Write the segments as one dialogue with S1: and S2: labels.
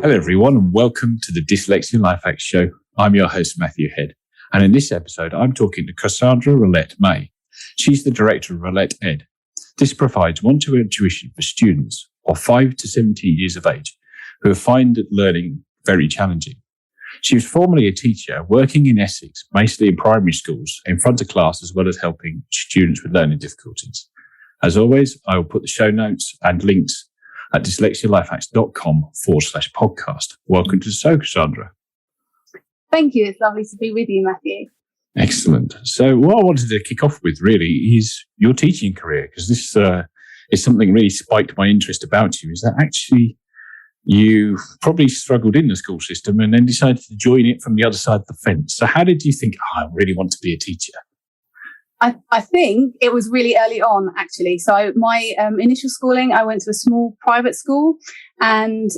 S1: Hello everyone and welcome to the Dyslexia Life Hacks Show. I'm your host Matthew Head, and in this episode I'm talking to Cassandra Rollett-May. She's the director of Rollett-Ed. This provides one-to-one tuition for students of 5 to 17 years of age who find learning very challenging. She was formerly a teacher working in Essex, mostly in primary schools, in front of class as well as helping students with learning difficulties. As always, I will put the show notes and links at dyslexialifehacks.com/podcast. Welcome to the show, Cassandra.
S2: Thank you. It's lovely to be with you, Matthew.
S1: Excellent. So what I wanted to kick off with really is your teaching career, because this is something really spiked my interest about you, is that actually you probably struggled in the school system and then decided to join it from the other side of the fence. So how did you think, I really want to be a teacher?
S2: I think it was really early on, actually. So my initial schooling, I went to a small private school, and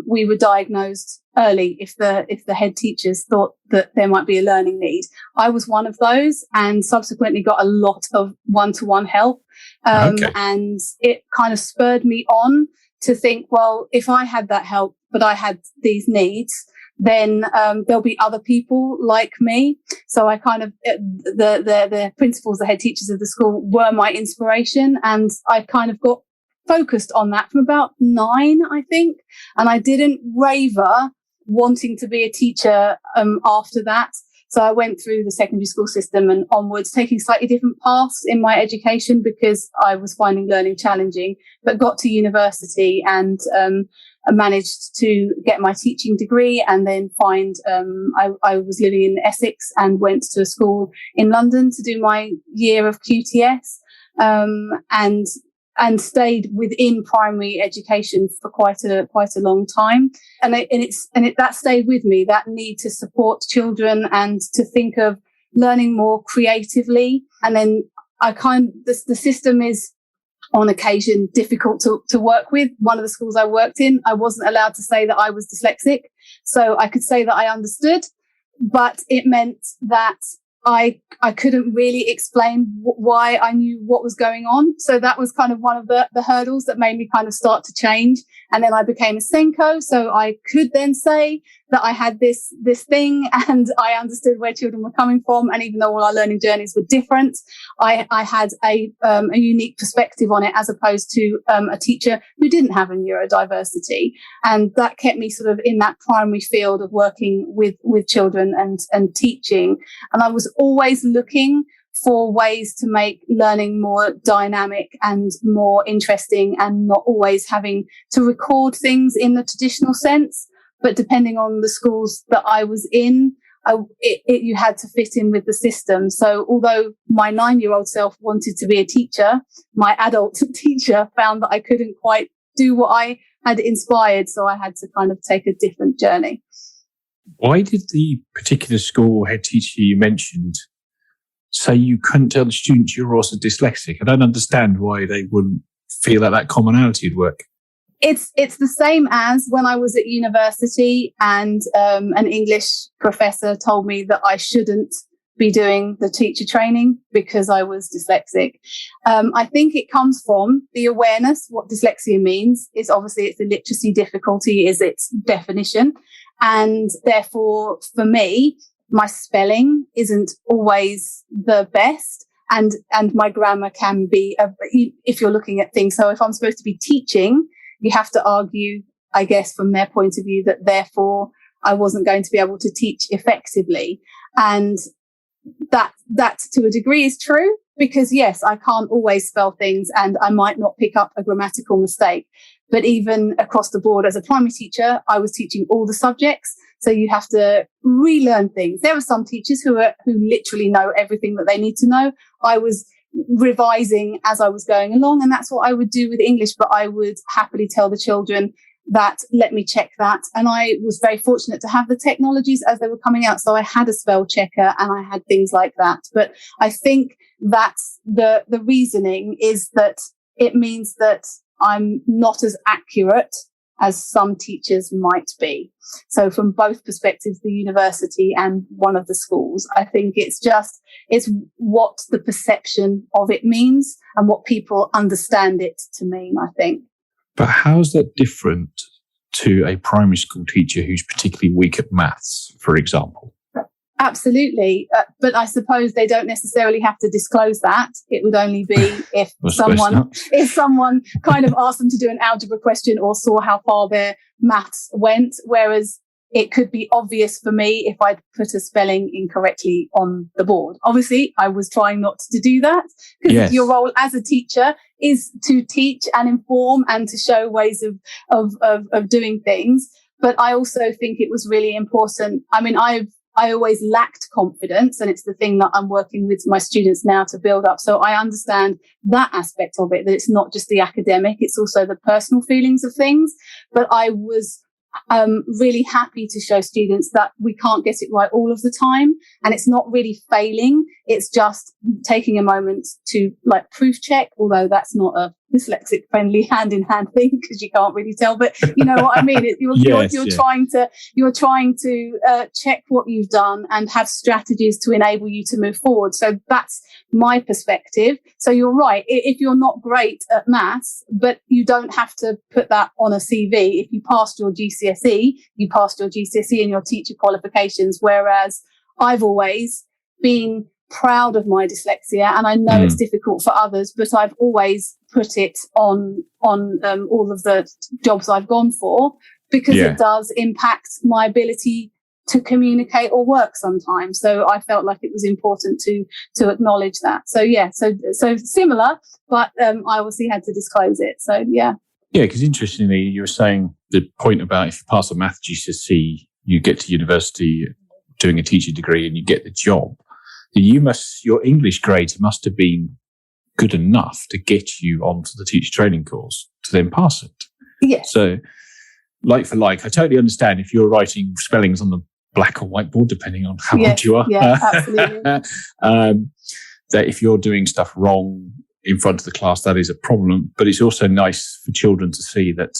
S2: we were diagnosed early if the head teachers thought that there might be a learning need. I was one of those, and subsequently got a lot of one-to-one help. And it kind of spurred me on to think, well, if I had that help, but I had these needs, then there'll be other people like me. So I kind of, the principals, the head teachers of the school were my inspiration. And I kind of got focused on that from about 9, I think. And I didn't waver wanting to be a teacher after that. So I went through the secondary school system and onwards, taking slightly different paths in my education because I was finding learning challenging, but got to university and managed to get my teaching degree, and then find I was living in Essex and went to a school in London to do my year of QTS, and stayed within primary education for quite a long time. And that stayed with me, that need to support children and to think of learning more creatively. And then the system is on occasion difficult to work with. One of the schools I worked in, I wasn't allowed to say that I was dyslexic. So I could say that I understood, but it meant that I couldn't really explain why I knew what was going on. So that was kind of one of the hurdles that made me kind of start to change. And then I became a Senko. So I could then say that I had this thing, and I understood where children were coming from. And even though all our learning journeys were different, I had a unique perspective on it, as opposed to a teacher who didn't have a neurodiversity. And that kept me sort of in that primary field of working with children and teaching. And I was always looking for ways to make learning more dynamic and more interesting, and not always having to record things in the traditional sense. But depending on the schools that I was in, you had to fit in with the system. So although my 9-year-old self wanted to be a teacher, my adult teacher found that I couldn't quite do what I had inspired. So I had to kind of take a different journey.
S1: Why did the particular school head teacher you mentioned say you couldn't tell the students you were also dyslexic? I don't understand why they wouldn't feel that commonality would work.
S2: It's the same as when I was at university and an English professor told me that I shouldn't be doing the teacher training because I was dyslexic. I think it comes from the awareness. What dyslexia means is obviously it's a literacy difficulty, is its definition. And therefore, for me, my spelling isn't always the best. And my grammar can be, if you're looking at things. So if I'm supposed to be teaching, you have to argue, I guess, from their point of view, that therefore I wasn't going to be able to teach effectively. And that to a degree is true, because yes, I can't always spell things and I might not pick up a grammatical mistake. But even across the board as a primary teacher, I was teaching all the subjects. So you have to relearn things. There are some teachers who literally know everything that they need to know. I was revising as I was going along, and that's what I would do with English. But I would happily tell the children that, let me check that. And I was very fortunate to have the technologies as they were coming out. So I had a spell checker and I had things like that. But I think that's the reasoning, is that it means that I'm not as accurate as some teachers might be. So from both perspectives, the university and one of the schools, I think it's what the perception of it means and what people understand it to mean, I think.
S1: But how's that different to a primary school teacher who's particularly weak at maths, for example?
S2: Absolutely. But I suppose they don't necessarily have to disclose that. It would only be if someone kind of asked them to do an algebra question or saw how far their maths went. Whereas it could be obvious for me if I'd put a spelling incorrectly on the board. Obviously, I was trying not to do that because your role as a teacher is to teach and inform and to show ways of doing things. But I also think it was really important. I mean, I always lacked confidence, and it's the thing that I'm working with my students now to build up. So I understand that aspect of it, that it's not just the academic, it's also the personal feelings of things. But I was really happy to show students that we can't get it right all of the time. And it's not really failing. It's just taking a moment to like proof check, although that's not a dyslexic friendly hand in hand thing because you can't really tell, but you know what I mean? You're trying to check what you've done and have strategies to enable you to move forward. So that's my perspective. So you're right. If you're not great at maths, but you don't have to put that on a CV. If you passed your GCSE, you passed your GCSE and your teacher qualifications. Whereas I've always been proud of my dyslexia, and I know it's difficult for others, but I've always put it on all of the jobs I've gone for because it does impact my ability to communicate or work sometimes. So I felt like it was important to acknowledge that. So so similar, but I obviously had to disclose it. So yeah,
S1: because interestingly, you were saying the point about if you pass a math GCSE, you get to university doing a teaching degree and you get the job. Your English grades must have been good enough to get you onto the teacher training course to then pass it.
S2: Yes.
S1: So, like for like, I totally understand if you're writing spellings on the black or white board, depending on how old you are.
S2: Yeah, absolutely.
S1: That if you're doing stuff wrong in front of the class, that is a problem. But it's also nice for children to see that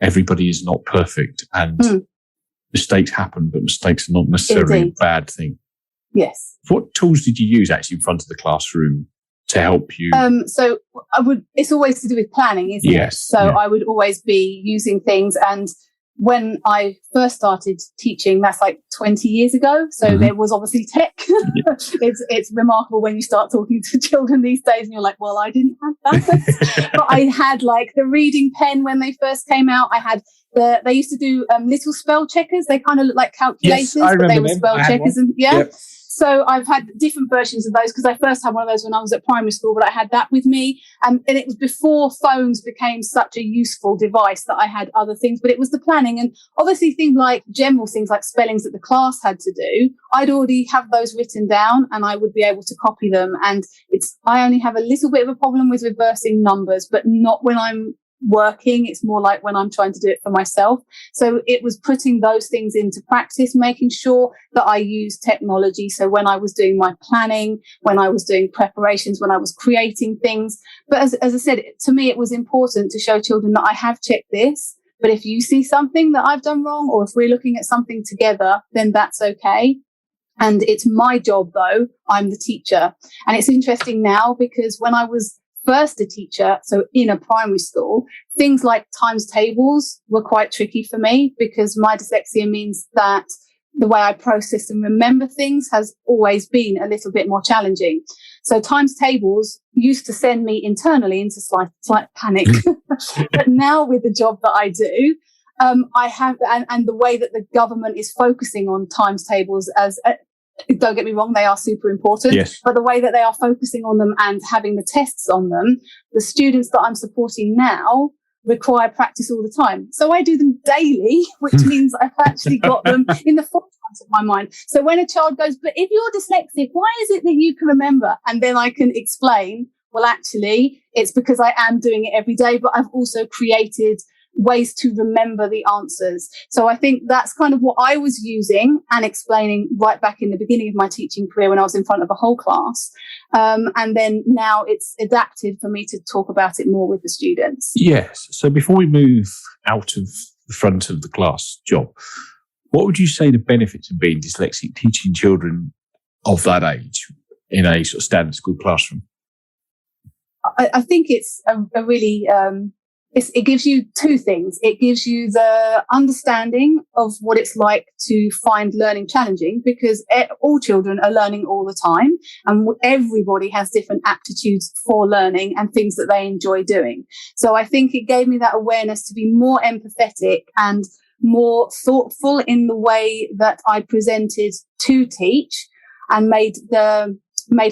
S1: everybody is not perfect and mistakes happen, but mistakes are not necessarily a bad thing.
S2: Yes.
S1: What tools did you use actually in front of the classroom to help you?
S2: So it's always to do with planning, isn't it? So I would always be using things. And when I first started teaching, that's like 20 years ago. So there was obviously tech. It's remarkable when you start talking to children these days and you're like, well, I didn't have that. But I had like the reading pen when they first came out. I had they used to do little spell checkers. They kind of look like calculators, but they were spell checkers. And Yep. So I've had different versions of those because I first had one of those when I was at primary school, but I had that with me. And it was before phones became such a useful device that I had other things, but it was the planning. And obviously general things like spellings that the class had to do, I'd already have those written down and I would be able to copy them. And I only have a little bit of a problem with reversing numbers, but not when I'm working. It's more like when I'm trying to do it for myself. So it was putting those things into practice, making sure that I use technology. So when I was doing my planning, when I was doing preparations, when I was creating things. But as I said, to me, it was important to show children that I have checked this. But if you see something that I've done wrong, or if we're looking at something together, then that's okay. And it's my job, though. I'm the teacher. And it's interesting now because when I was first a teacher, so in a primary school, things like times tables were quite tricky for me because my dyslexia means that the way I process and remember things has always been a little bit more challenging. So times tables used to send me internally into slight panic. But now with the job that I do, I have, and the way that the government is focusing on times tables as don't get me wrong, they are super important.
S1: Yes.
S2: But the way that they are focusing on them and having the tests on them, the students that I'm supporting now require practice all the time. So I do them daily, which means I've actually got them in the forefront of my mind. So when a child goes, but if you're dyslexic, why is it that you can remember? And then I can explain, well, actually, it's because I am doing it every day, but I've also created ways to remember the answers. So I think that's kind of what I was using and explaining right back in the beginning of my teaching career when I was in front of a whole class. And then now it's adapted for me to talk about it more with the students.
S1: Yes. So before we move out of the front of the class job, what would you say the benefits of being dyslexic teaching children of that age in a sort of standard school classroom?
S2: I think it's a really it gives you two things. It gives you the understanding of what it's like to find learning challenging, because all children are learning all the time, and everybody has different aptitudes for learning and things that they enjoy doing. So I think it gave me that awareness to be more empathetic and more thoughtful in the way that I presented to teach, and made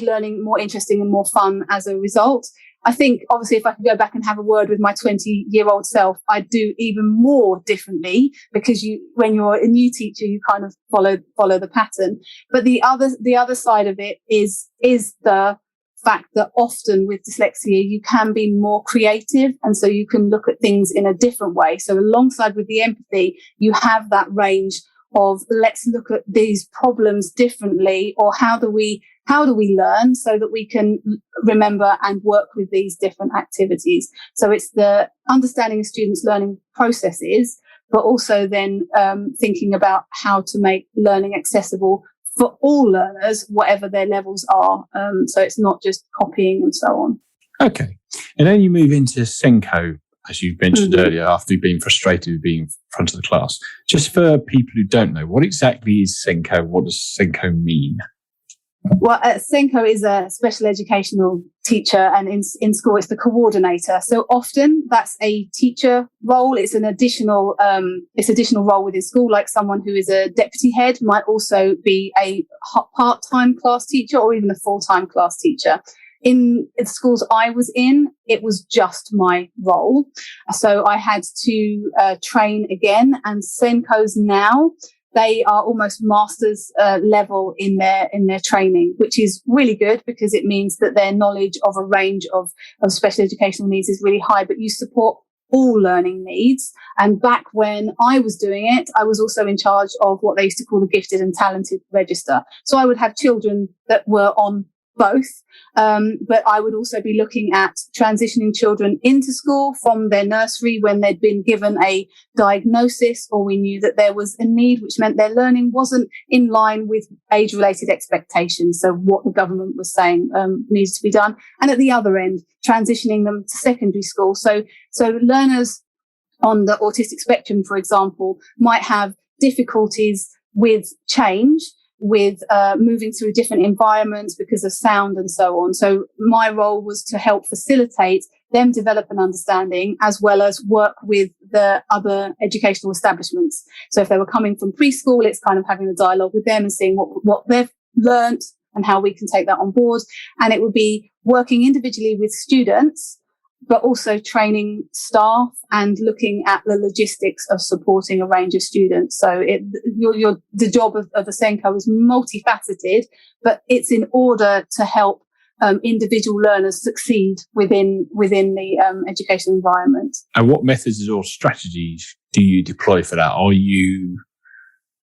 S2: learning more interesting and more fun as a result. I think, obviously, if I could go back and have a word with my 20-year-old self, I'd do even more differently, because when you're a new teacher, you kind of follow the pattern. But the other side of it is the fact that often with dyslexia, you can be more creative, and so you can look at things in a different way. So alongside with the empathy, you have that range of, let's look at these problems differently, or how do we learn so that we can remember and work with these different activities. So it's the understanding of students' learning processes, but also then thinking about how to make learning accessible for all learners, whatever their levels are. So it's not just copying and so on.
S1: Okay. And then you move into Senko, as you mentioned earlier, after you've been frustrated with being in front of the class. Just for people who don't know, what exactly is Senko? What does Senko mean?
S2: Well, Senko is a special educational teacher, and in school it's the coordinator. So often that's a teacher role. It's an additional role within school, like someone who is a deputy head might also be a part-time class teacher, or even a full-time class teacher. In the schools I was in, it was just my role. So I had to train again, and Senkos now, they are almost master's level in their training, which is really good, because it means that their knowledge of a range of special educational needs is really high, but you support all learning needs. And back when I was doing it, I was also in charge of what they used to call the gifted and talented register. So I would have children that were on both, but I would also be looking at transitioning children into school from their nursery when they'd been given a diagnosis, or we knew that there was a need, which meant their learning wasn't in line with age-related expectations, so what the government was saying needed to be done. And at the other end, transitioning them to secondary school. So learners on the autistic spectrum, for example, might have difficulties with change, with moving through different environments because of sound and so on. So my role was to help facilitate them develop an understanding, as well as work with the other educational establishments. So if they were coming from preschool, it's kind of having a dialogue with them and seeing what they've learnt and how we can take that on board. And it would be working individually with students, but also training staff and looking at the logistics of supporting a range of students. So the job of the Senko is multifaceted, but it's in order to help individual learners succeed within the educational environment.
S1: And what methods or strategies do you deploy for that? Are you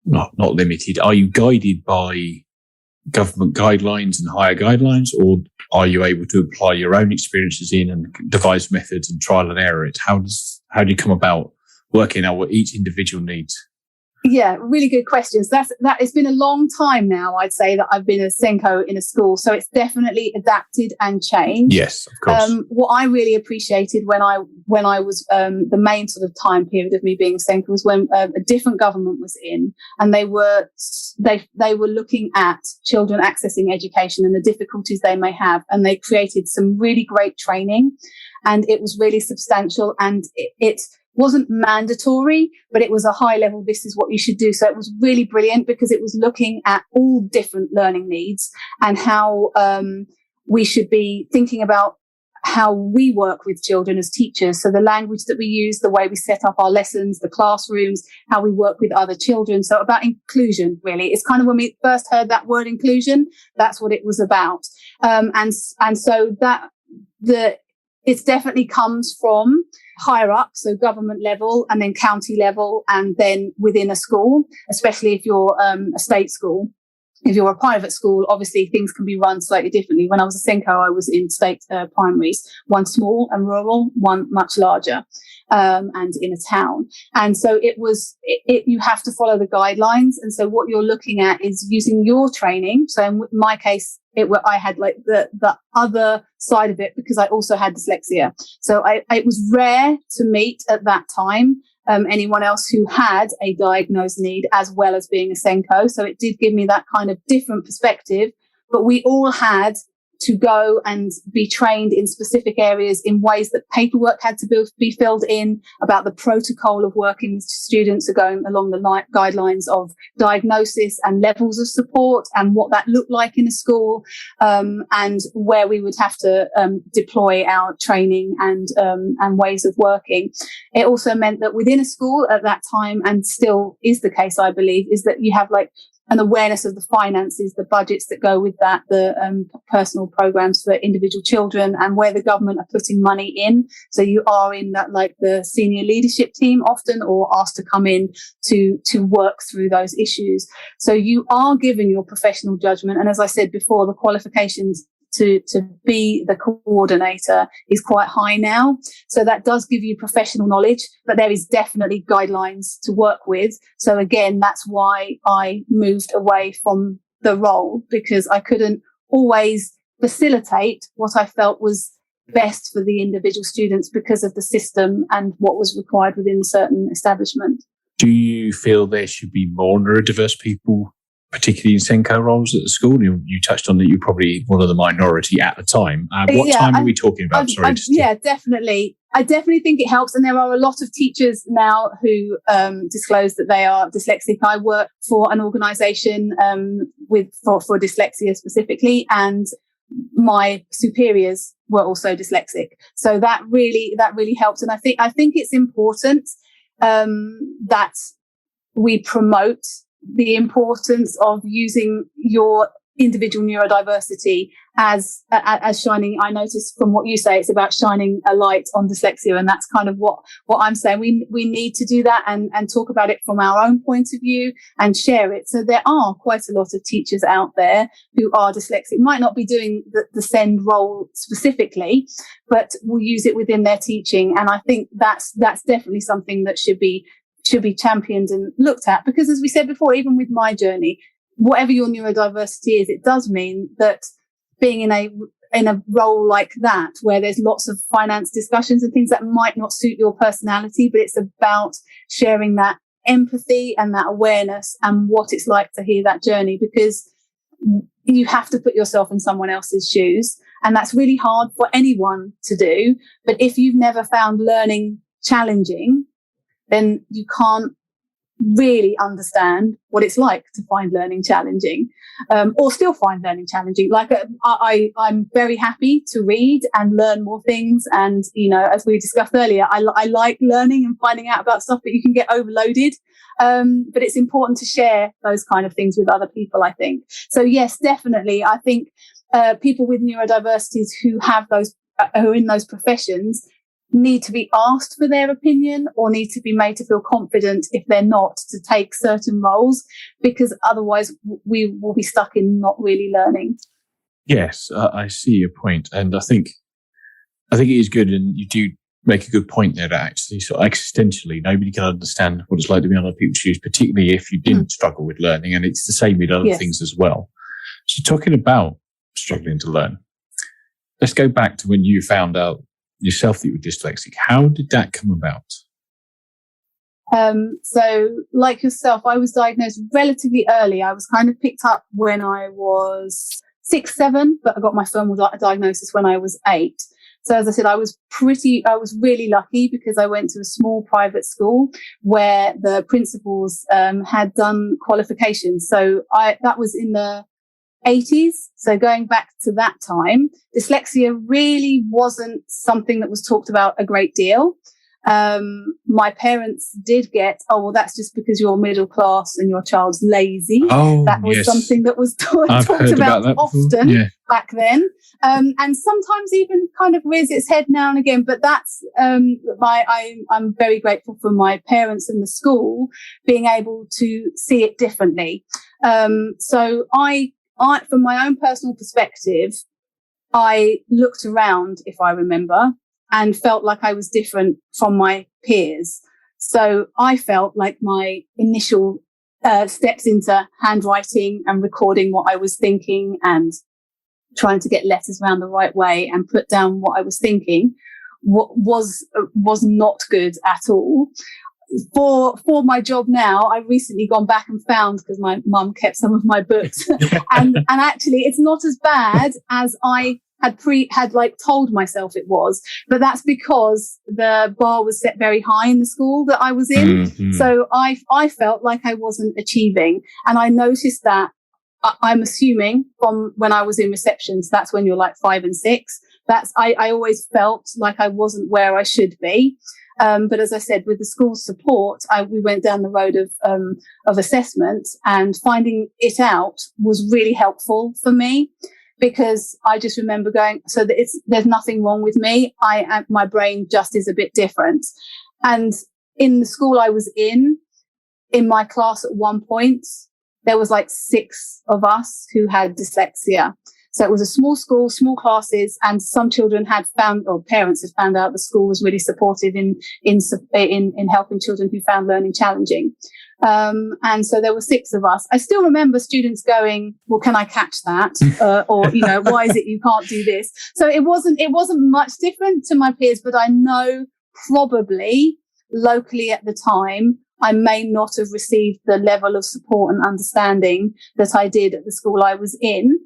S1: not limited? Are you guided by government guidelines and higher guidelines, or are you able to apply your own experiences in and devise methods and trial and error it? How do you come about working out what each individual needs?
S2: Yeah, really good questions. It's been a long time now, I'd say, that I've been a Senko in a school. So it's definitely adapted and changed.
S1: Yes, of course.
S2: What I really appreciated when I was the main sort of time period of me being a Senko was when a different government was in, and they were looking at children accessing education and the difficulties they may have, and they created some really great training, and it was really substantial, and it wasn't mandatory, but it was a high level, this is what you should do. So it was really brilliant, because it was looking at all different learning needs and how we should be thinking about how we work with children as teachers. So the language that we use, the way we set up our lessons, the classrooms, how we work with other children. So about inclusion, really. It's kind of when we first heard that word inclusion, that's what it was about. And so it definitely comes from higher up, so government level, and then county level, and then within a school, especially if you're a state school. if you're a private school, obviously things can be run slightly differently. When I was a Senko, I was in state primaries, one small and rural, one much larger, and in a town. And so you have to follow the guidelines. And so what you're looking at is using your training. So in my case, I had like the other side of it because I also had dyslexia. So it was rare to meet at that time anyone else who had a diagnosed need as well as being a Senko. So it did give me that kind of different perspective, but we all had to go and be trained in specific areas in ways that paperwork had to be filled in about the protocol of working with students, going along the guidelines of diagnosis and levels of support and what that looked like in a school, and where we would have to deploy our training and ways of working. It also meant that within a school at that time, and still is the case, I believe, is that you have like an awareness of the finances, the budgets that go with that, the personal programs for individual children, and where the government are putting money in. So you are in that, like the senior leadership team often, or asked to come in to work through those issues. So you are given your professional judgment. And as I said before, the qualifications to be the coordinator is quite high now. So that does give you professional knowledge, but there is definitely guidelines to work with. So again, that's why I moved away from the role, because I couldn't always facilitate what I felt was best for the individual students because of the system and what was required within a certain establishment.
S1: Do you feel there should be more neurodiverse people, particularly in Senko roles at the school? You touched on that you're probably one of the minority at the time. What time are we talking about?
S2: Yeah, definitely. I definitely think it helps. And there are a lot of teachers now who disclose that they are dyslexic. I work for an organisation for dyslexia specifically, and my superiors were also dyslexic. So that really helped. And I think it's important that we promote the importance of using your individual neurodiversity as shining. I noticed from what you say, it's about shining a light on dyslexia, and that's kind of what I'm saying. We need to do that and talk about it from our own point of view and share it. So there are quite a lot of teachers out there who are dyslexic, might not be doing the SEND role specifically, but will use it within their teaching. And I think that's definitely something that should be championed and looked at, because as we said before, even with my journey, whatever your neurodiversity is, it does mean that being in a role like that, where there's lots of finance discussions and things that might not suit your personality, but it's about sharing that empathy and that awareness and what it's like to hear that journey, because you have to put yourself in someone else's shoes, and that's really hard for anyone to do. But if you've never found learning challenging, then you can't really understand what it's like to find learning challenging, or still find learning challenging. Like I'm very happy to read and learn more things. And, as we discussed earlier, I like learning and finding out about stuff, but you can get overloaded. But it's important to share those kind of things with other people, I think. So yes, definitely. I think people with neurodiversities who are in those professions need to be asked for their opinion, or need to be made to feel confident, if they're not, to take certain roles, because otherwise we will be stuck in not really learning.
S1: Yes, I see your point. And I think it is good, and you do make a good point there, that actually sort of existentially nobody can understand what it's like to be on other people's shoes, particularly if you didn't struggle with learning. And it's the same with other things as well. So talking about struggling to learn, let's go back to when you found out yourself that you were dyslexic. How did that come about?
S2: So like yourself, I was diagnosed relatively early. I was kind of picked up when I was 6, 7, but I got my formal diagnosis when I was 8. So as I said, I was really lucky, because I went to a small private school where the principals had done qualifications. So that was in the 80s. So going back to that time, dyslexia really wasn't something that was talked about a great deal. My parents did get, that's just because you're middle class and your child's lazy. That was something that was talked about often back then. And sometimes even kind of rears its head now and again. But that's I'm very grateful for my parents and the school being able to see it differently. So I, from my own personal perspective, I looked around, if I remember, and felt like I was different from my peers. So I felt like my initial steps into handwriting and recording what I was thinking and trying to get letters around the right way and put down what I was thinking was not good at all. For my job now, I've recently gone back and found, because my mum kept some of my books, and actually it's not as bad as I had like told myself it was, but that's because the bar was set very high in the school that I was in. Mm-hmm. So I felt like I wasn't achieving, and I noticed that. I'm assuming from when I was in receptions, that's when you're like 5 and 6. I always felt like I wasn't where I should be. But as I said, with the school's support, we went down the road of assessment, and finding it out was really helpful for me, because I just remember going, so that there's nothing wrong with me. My brain just is a bit different. And in the school I was in my class at one point, there was like 6 of us who had dyslexia. So it was a small school, small classes, and some children parents had found out the school was really supportive in helping children who found learning challenging. And so there were 6 of us. I still remember students going, well, can I catch that? Or, why is it you can't do this? So it wasn't much different to my peers, but I know probably locally at the time, I may not have received the level of support and understanding that I did at the school I was in.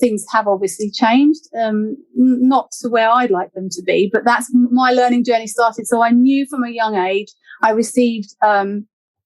S2: Things have obviously changed, not to where I'd like them to be, but that's my learning journey started. So I knew from a young age I received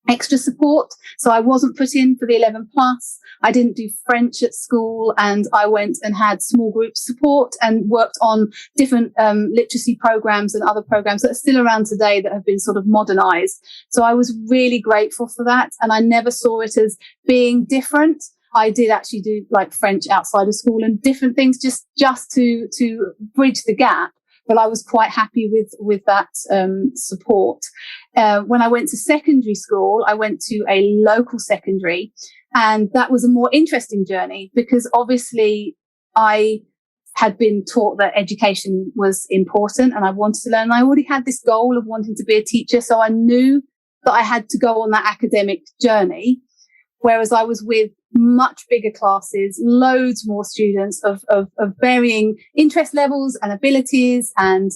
S2: extra support. So I wasn't put in for the 11 plus. I didn't do French at school, and I went and had small group support and worked on different literacy programs and other programs that are still around today that have been sort of modernized. So I was really grateful for that, and I never saw it as being different. I did actually do like French outside of school and different things just to bridge the gap. But I was quite happy with that support. When I went to secondary school, I went to a local secondary, and that was a more interesting journey, because obviously I had been taught that education was important and I wanted to learn. I already had this goal of wanting to be a teacher, so I knew that I had to go on that academic journey. Whereas I was with much bigger classes, loads more students of varying interest levels and abilities and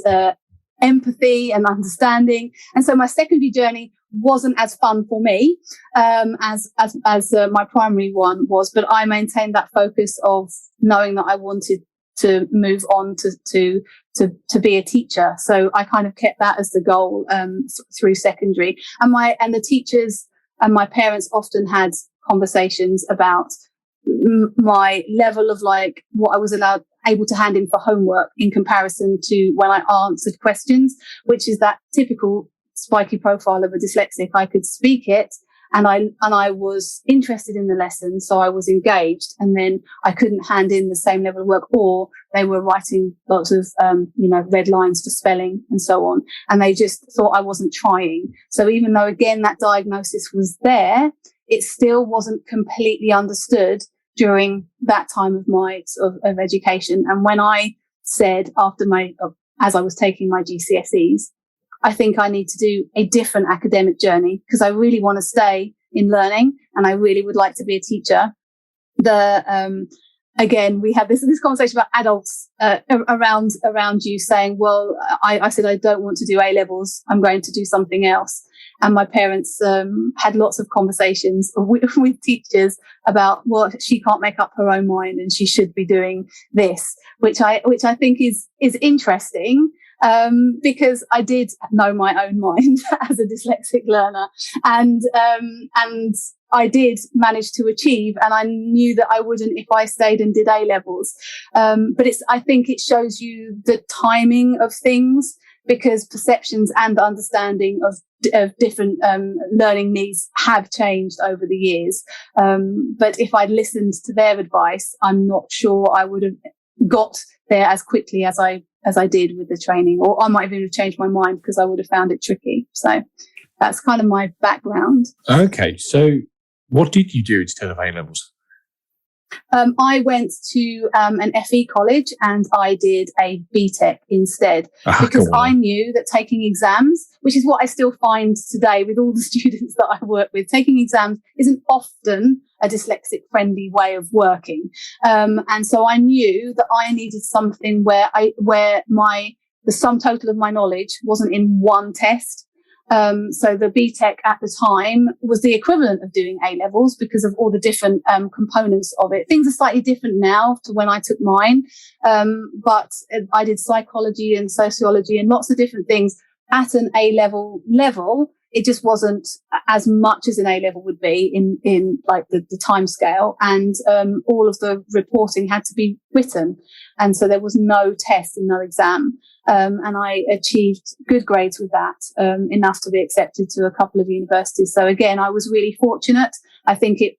S2: empathy and understanding. And so my secondary journey wasn't as fun for me as my primary one was. But I maintained that focus of knowing that I wanted to move on to be a teacher. So I kind of kept that as the goal through secondary. And the teachers and my parents often had conversations about my level of like what I was able to hand in for homework in comparison to when I answered questions, which is that typical spiky profile of a dyslexic. I could speak it, and I was interested in the lesson, so I was engaged, and then I couldn't hand in the same level of work, or they were writing lots of red lines for spelling and so on, and they just thought I wasn't trying. So even though again that diagnosis was there, it still wasn't completely understood during that time of my of education. And when I said as I was taking my GCSEs, I think I need to do a different academic journey because I really want to stay in learning and I really would like to be a teacher. Again, we had this conversation about adults around you saying, well, I said, I don't want to do A levels. I'm going to do something else. And my parents had lots of conversations with teachers about, well, she can't make up her own mind and she should be doing this, which I think is interesting. Because I did know my own mind as a dyslexic learner, and I did manage to achieve, and I knew that I wouldn't if I stayed and did A levels. But I think it shows you the timing of things, because perceptions and understanding of different learning needs have changed over the years. But if I'd listened to their advice, I'm not sure I would have got there as quickly as I did with the training, or I might have even changed my mind because I would have found it tricky. So that's kind of my background.
S1: Okay. So What did you do instead of A-levels?
S2: I went to an FE college and I did a BTEC instead because I knew that taking exams, which is what I still find today with all the students that I work with, taking exams isn't often a dyslexic friendly way of working. And so I knew that I needed something where the sum total of my knowledge wasn't in one test. So the BTEC at the time was the equivalent of doing A-levels because of all the different components of it. Things are slightly different now to when I took mine. But I did psychology and sociology and lots of different things at an A-level level. It just wasn't as much as an A-level would be in like the time scale. And all of the reporting had to be written. And so there was no test and no exam. And I achieved good grades with that, enough to be accepted to a couple of universities. So again, I was really fortunate. I think it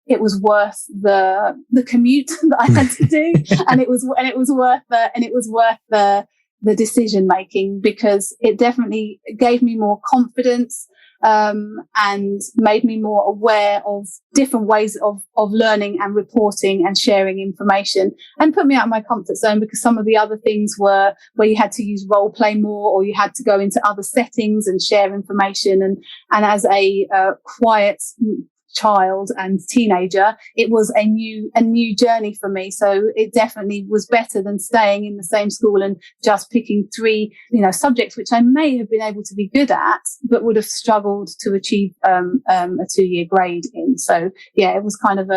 S2: was worth the commute that I had to do, and it was worth the decision making because it definitely gave me more confidence. And made me more aware of different ways of learning and reporting and sharing information, and put me out of my comfort zone because some of the other things were where you had to use role play more, or you had to go into other settings and share information. And as a quiet child and teenager, it was a new journey for me. So it definitely was better than staying in the same school and just picking three, subjects which I may have been able to be good at, but would have struggled to achieve a 2-year grade in. So yeah, it was kind of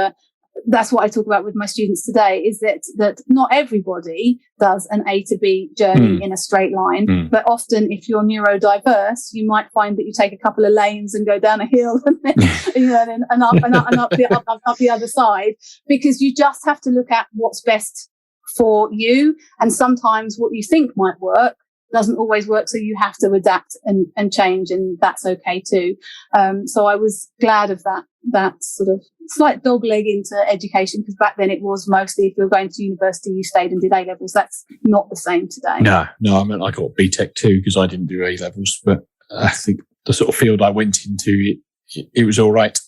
S2: that's what I talk about with my students today, is that not everybody does an A to B journey in a straight line, but often if you're neurodiverse, you might find that you take a couple of lanes and go down a hill and then, and up the other side, because you just have to look at what's best for you. And sometimes what you think might work doesn't always work, so you have to adapt and change, and that's okay too. So I was glad of that sort of slight dog leg into education, because back then it was mostly if you're going to university, you stayed and did A-levels. That's not the same today.
S1: No, I mean, I got BTEC too because I didn't do A-levels, but I think the sort of field I went into, it was all right.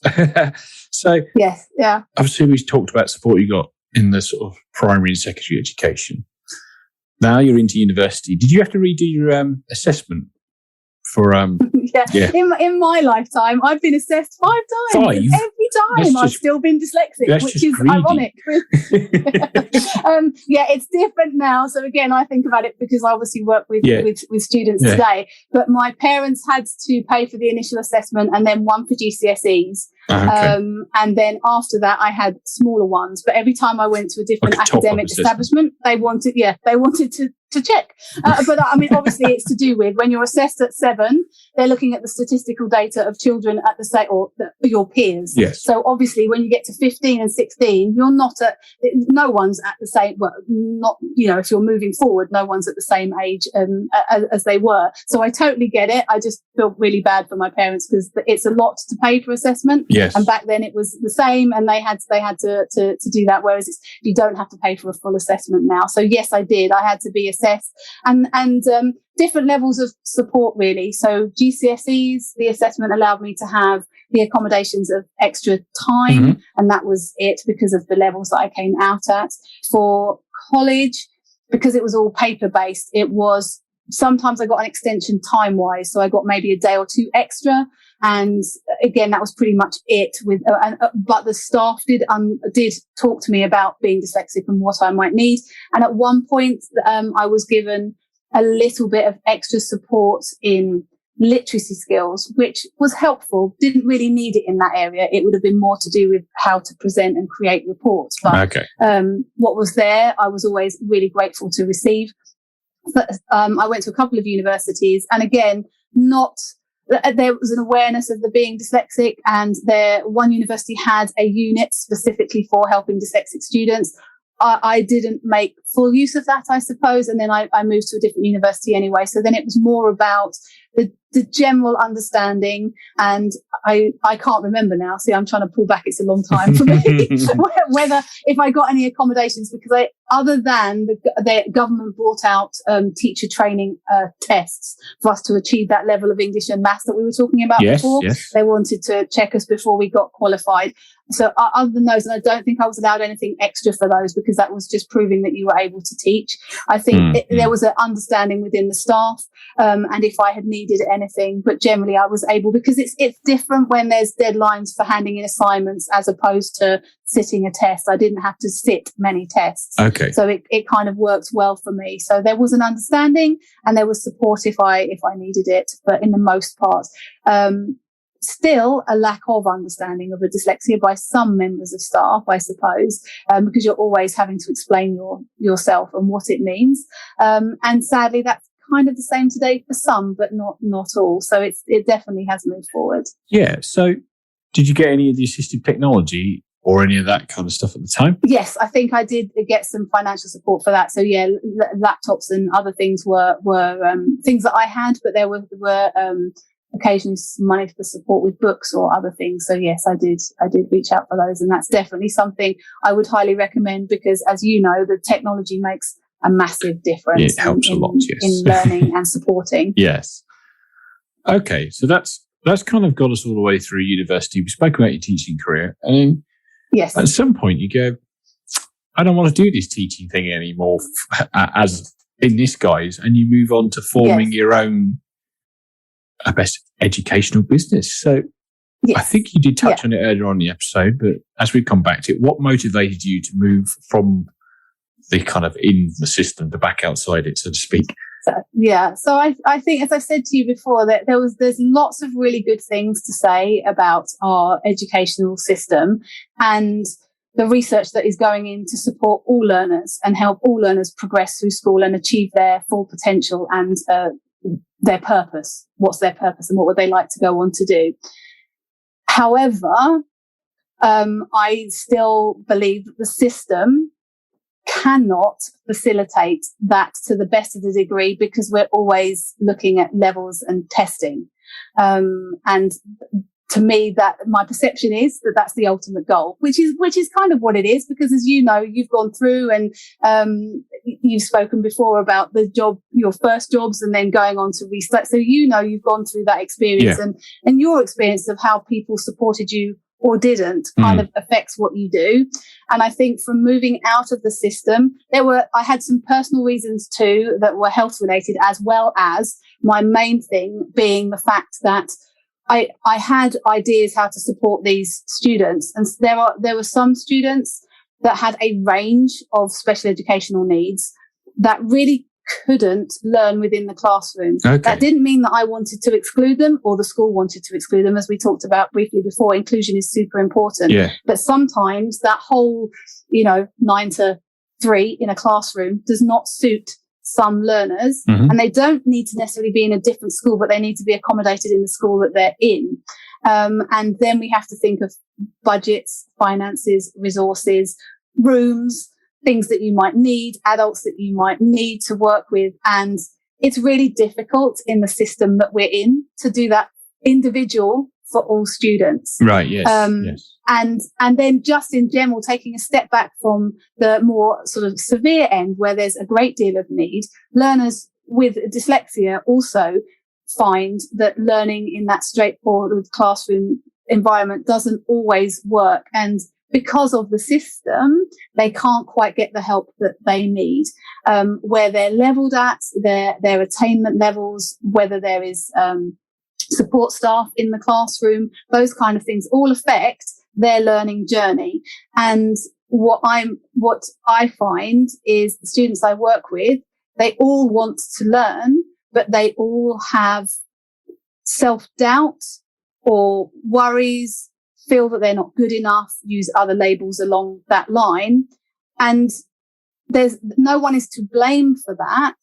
S1: So
S2: yes, yeah.
S1: Obviously, we talked about support you got in the sort of primary and secondary education. Now you're into university. Did you have to redo your assessment for?
S2: Yeah. In my lifetime, I've been assessed 5 times. 5? Every time I've still been dyslexic, which is
S1: greedy.
S2: Ironic. It's different now. So again, I think about it because I obviously work with students today. But my parents had to pay for the initial assessment and then one for GCSEs. Okay. And then after that, I had smaller ones. But every time I went to a different academic establishment, they wanted to check. But I mean, obviously, it's to do with when you're assessed at 7, they're looking at the statistical data of children at the same, or your peers.
S1: Yes.
S2: So obviously, when you get to 15 and 16, no one's at the same. Well, not if you're moving forward, no one's at the same age as they were. So I totally get it. I just feel really bad for my parents because it's a lot to pay for assessment.
S1: Yes.
S2: And back then it was the same, and they had to do that. Whereas you don't have to pay for a full assessment now. So yes, I did. I had to be assessed, and different levels of support really. So GCSEs, the assessment allowed me to have the accommodations of extra time, and that was it because of the levels that I came out at. For college, because it was all paper based, it was sometimes I got an extension time wise, so I got maybe a day or 2 extra. And again, that was pretty much it. But the staff did talk to me about being dyslexic and what I might need. And at one point, I was given a little bit of extra support in literacy skills, which was helpful. Didn't really need it in that area. It would have been more to do with how to present and create reports. But what was there, I was always really grateful to receive. But I went to a couple of universities, and again, there was an awareness of the being dyslexic, and one university had a unit specifically for helping dyslexic students. I didn't make full use of that, I suppose, and then I moved to a different university anyway. So then it was more about the the general understanding, and I can't remember now. See, I'm trying to pull back. It's a long time for me. Whether if I got any accommodations, because other than the government brought out teacher training tests for us to achieve that level of English and maths that we were talking about before. Yes. They wanted to check us before we got qualified. So other than those, and I don't think I was allowed anything extra for those, because that was just proving that you were able to teach. I think there was an understanding within the staff, and if I had needed anything, but generally I was able, because it's different when there's deadlines for handing in assignments as opposed to sitting a test. I didn't have to sit many tests.
S1: Okay.
S2: So it kind of worked well for me. So there was an understanding and there was support if I needed it, but in the most part, still a lack of understanding of a dyslexia by some members of staff, I suppose, because you're always having to explain yourself and what it means. And sadly, that's kind of the same today for some, but not all. So it definitely has moved forward.
S1: Yeah. So did you get any of the assistive technology or any of that kind of stuff at the time?
S2: Yes, I think I did get some financial support for that. So yeah, laptops and other things were things that I had, but there were occasionally some money for support with books or other things. So yes, I did reach out for those, and that's definitely something I would highly recommend, because as you know, the technology makes a massive difference.
S1: It helps a lot, yes,
S2: in learning and supporting.
S1: Yes. Okay, so that's kind of got us all the way through university. We spoke about your teaching career, and
S2: yes,
S1: at some point you go, I don't want to do this teaching thing anymore as in this guise, and you move on to forming your own best educational business. So I think you did touch on it earlier on in the episode, but as we come back to it, what motivated you to move from the kind of in the system to back outside it, so to speak?
S2: So I think, as I said to you before, that there's lots of really good things to say about our educational system and the research that is going in to support all learners and help all learners progress through school and achieve their full potential and their purpose. What's their purpose and what would they like to go on to do? However, I still believe that the system cannot facilitate that to the best of the degree, because we're always looking at levels and testing. And to me, that my perception is that that's the ultimate goal, which is kind of what it is, because as you know, you've gone through and you've spoken before about your first jobs, and then going on to restart. So you know you've gone through that experience, and your experience of how people supported you or didn't kind of affects what you do. And I think from moving out of the system, I had some personal reasons too that were health related, as well as my main thing being the fact that I had ideas how to support these students. And there were some students that had a range of special educational needs that really couldn't learn within the classroom. Okay. That didn't mean that I wanted to exclude them or the school wanted to exclude them. As we talked about briefly before, inclusion is super important. Yeah. But sometimes that whole, 9 to 3 in a classroom does not suit some learners, and they don't need to necessarily be in a different school, but they need to be accommodated in the school that they're in. And then we have to think of budgets, finances, resources, rooms, things that you might need, adults that you might need to work with. And it's really difficult in the system that we're in to do that individual for all students.
S1: Right, yes. Yes.
S2: And then just in general, taking a step back from the more sort of severe end where there's a great deal of need, learners with dyslexia also find that learning in that straightforward classroom environment doesn't always work. And because of the system, they can't quite get the help that they need. Where they're leveled at, their attainment levels, whether there is support staff in the classroom, those kind of things all affect their learning journey. And what I find is the students I work with, they all want to learn, but they all have self-doubt or worries, feel that they're not good enough, use other labels along that line. And there's no one is to blame for that.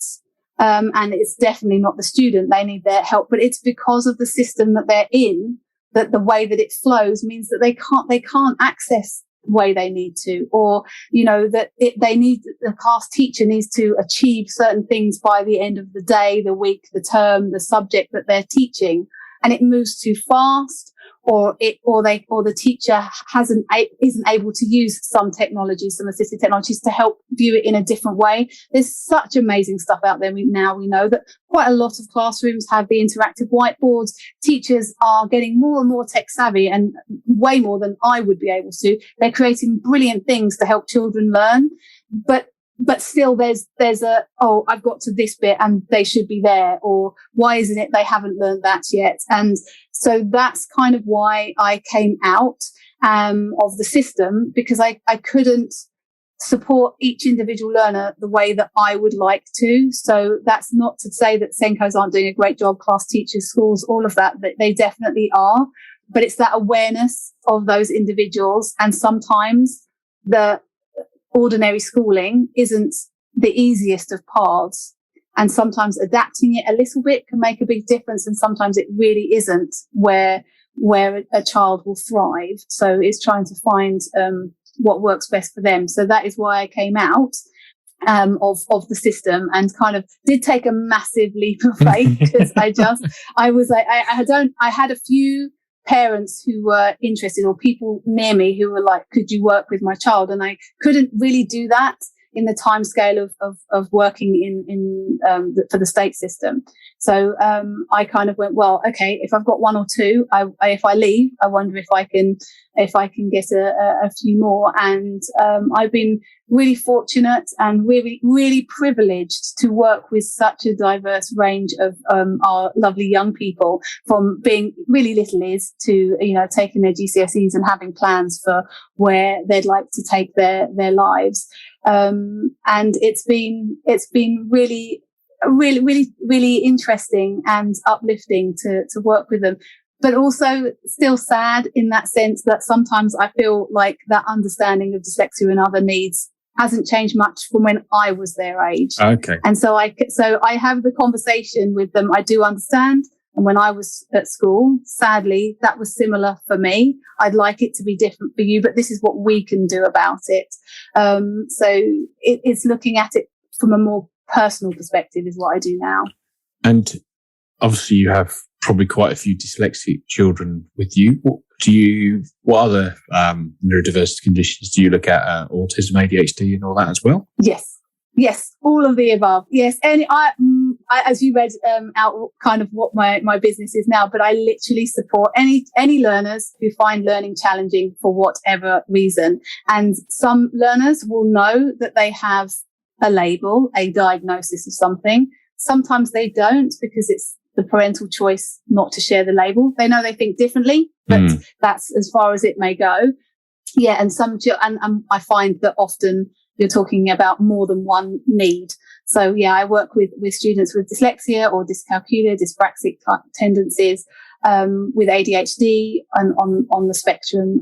S2: And it's definitely not the student. They need their help, but it's because of the system that they're in, that the way that it flows means that they can't access way they need to, or, that the class teacher needs to achieve certain things by the end of the day, the week, the term, the subject that they're teaching, and it moves too fast, or the teacher isn't able to use some technologies, some assistive technologies to help view it in a different way. There's such amazing stuff out there. We know that quite a lot of classrooms have the interactive whiteboards. Teachers are getting more and more tech savvy, and way more than I would be able to. They're creating brilliant things to help children learn, but still there's I've got to this bit and they should be there, or why isn't it they haven't learned that yet? And so that's kind of why I came out of the system, because I couldn't support each individual learner the way that I would like to. So that's not to say that Senkos aren't doing a great job, class teachers, schools, all of that they definitely are, but it's that awareness of those individuals. And sometimes the ordinary schooling isn't the easiest of paths, and sometimes adapting it a little bit can make a big difference, and sometimes it really isn't where a child will thrive. So it's trying to find what works best for them. So that is why I came out of the system, and kind of did take a massive leap of faith, because I had a few parents who were interested, or people near me who were like, could you work with my child? And I couldn't really do that in the time scale of working for the state system. So I kind of went, well, okay, if I've got one or two, if I leave, I wonder if I can get a few more. And I've been really fortunate and really, really privileged to work with such a diverse range of our lovely young people, from being really littlies to, taking their GCSEs and having plans for where they'd like to take their lives. And it's been really, really, really, really interesting and uplifting to work with them, but also still sad in that sense that sometimes I feel like that understanding of dyslexia and other needs hasn't changed much from when I was their age.
S1: Okay.
S2: And so I have the conversation with them. I do understand. And when I was at school, sadly, that was similar for me. I'd like it to be different for you, but this is what we can do about it. So it's looking at it from a more personal perspective is what I do now.
S1: And obviously you have probably quite a few dyslexic children with you. What other neurodiversity conditions do you look at? Autism, ADHD and all that as well?
S2: Yes, all of the above. Yes, and I as you read out kind of what my business is now, but I literally support any learners who find learning challenging for whatever reason. And some learners will know that they have a label, a diagnosis of something. Sometimes they don't, because it's the parental choice not to share the label. They know they think differently, but that's as far as it may go. Yeah, and I find that often you're talking about more than one need. So yeah, I work with students with dyslexia or dyscalculia, dyspraxic tendencies, with ADHD and on the spectrum.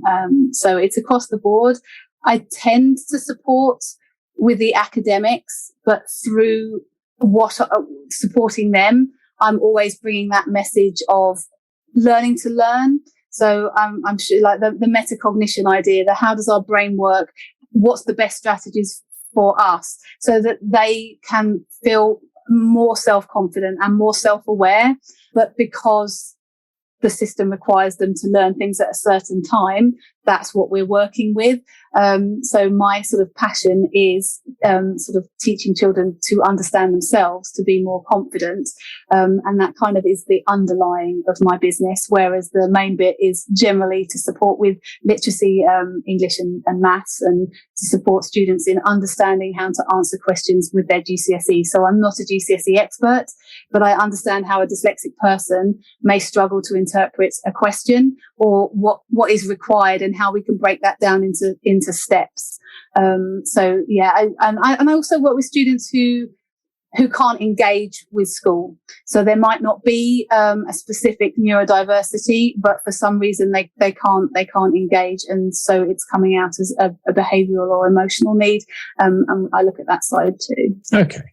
S2: So it's across the board. I tend to support with the academics, but through supporting them, I'm always bringing that message of learning to learn. So I'm sure, like the metacognition idea, the how does our brain work? What's the best strategies for us, so that they can feel more self-confident and more self-aware, but because the system requires them to learn things at a certain time, that's what we're working with. So my sort of passion is sort of teaching children to understand themselves, to be more confident. And that kind of is the underlying of my business, whereas the main bit is generally to support with literacy, English and maths, and to support students in understanding how to answer questions with their GCSE. So I'm not a GCSE expert, but I understand how a dyslexic person may struggle to interpret a question, or what is required and how we can break that down into steps. So yeah, I also work with students who can't engage with school. So there might not be a specific neurodiversity, but for some reason they can't engage, and so it's coming out as a behavioural or emotional need. And I look at that side too.
S1: Okay.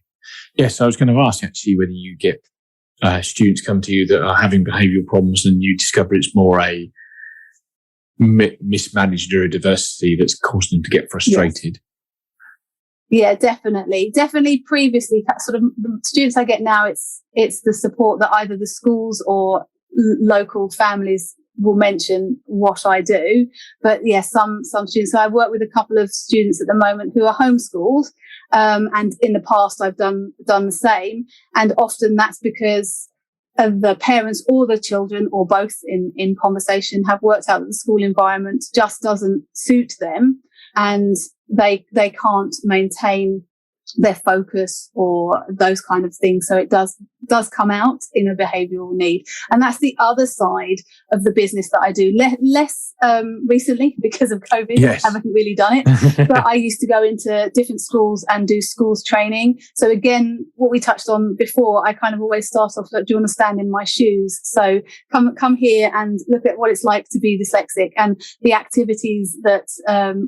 S1: Yes, I was going to ask actually whether you get students come to you that are having behavioural problems, and you discover it's more a mismanaged neurodiversity that's caused them to get frustrated.
S2: Yeah, definitely. Previously, sort of the students I get now, it's the support that either the schools or local families will mention what I do. But yeah, some students. So I work with a couple of students at the moment who are homeschooled, and in the past I've done the same. And often that's because the parents or the children, or both in conversation, have worked out that the school environment just doesn't suit them, and they can't maintain their focus or those kind of things. So it does come out in a behavioural need. And that's the other side of the business that I do. Less recently because of COVID.
S1: Yes.
S2: I haven't really done it. But I used to go into different schools and do schools training. So again, what we touched on before, I kind of always start off like, do you want to stand in my shoes? So come here and look at what it's like to be dyslexic, and the activities that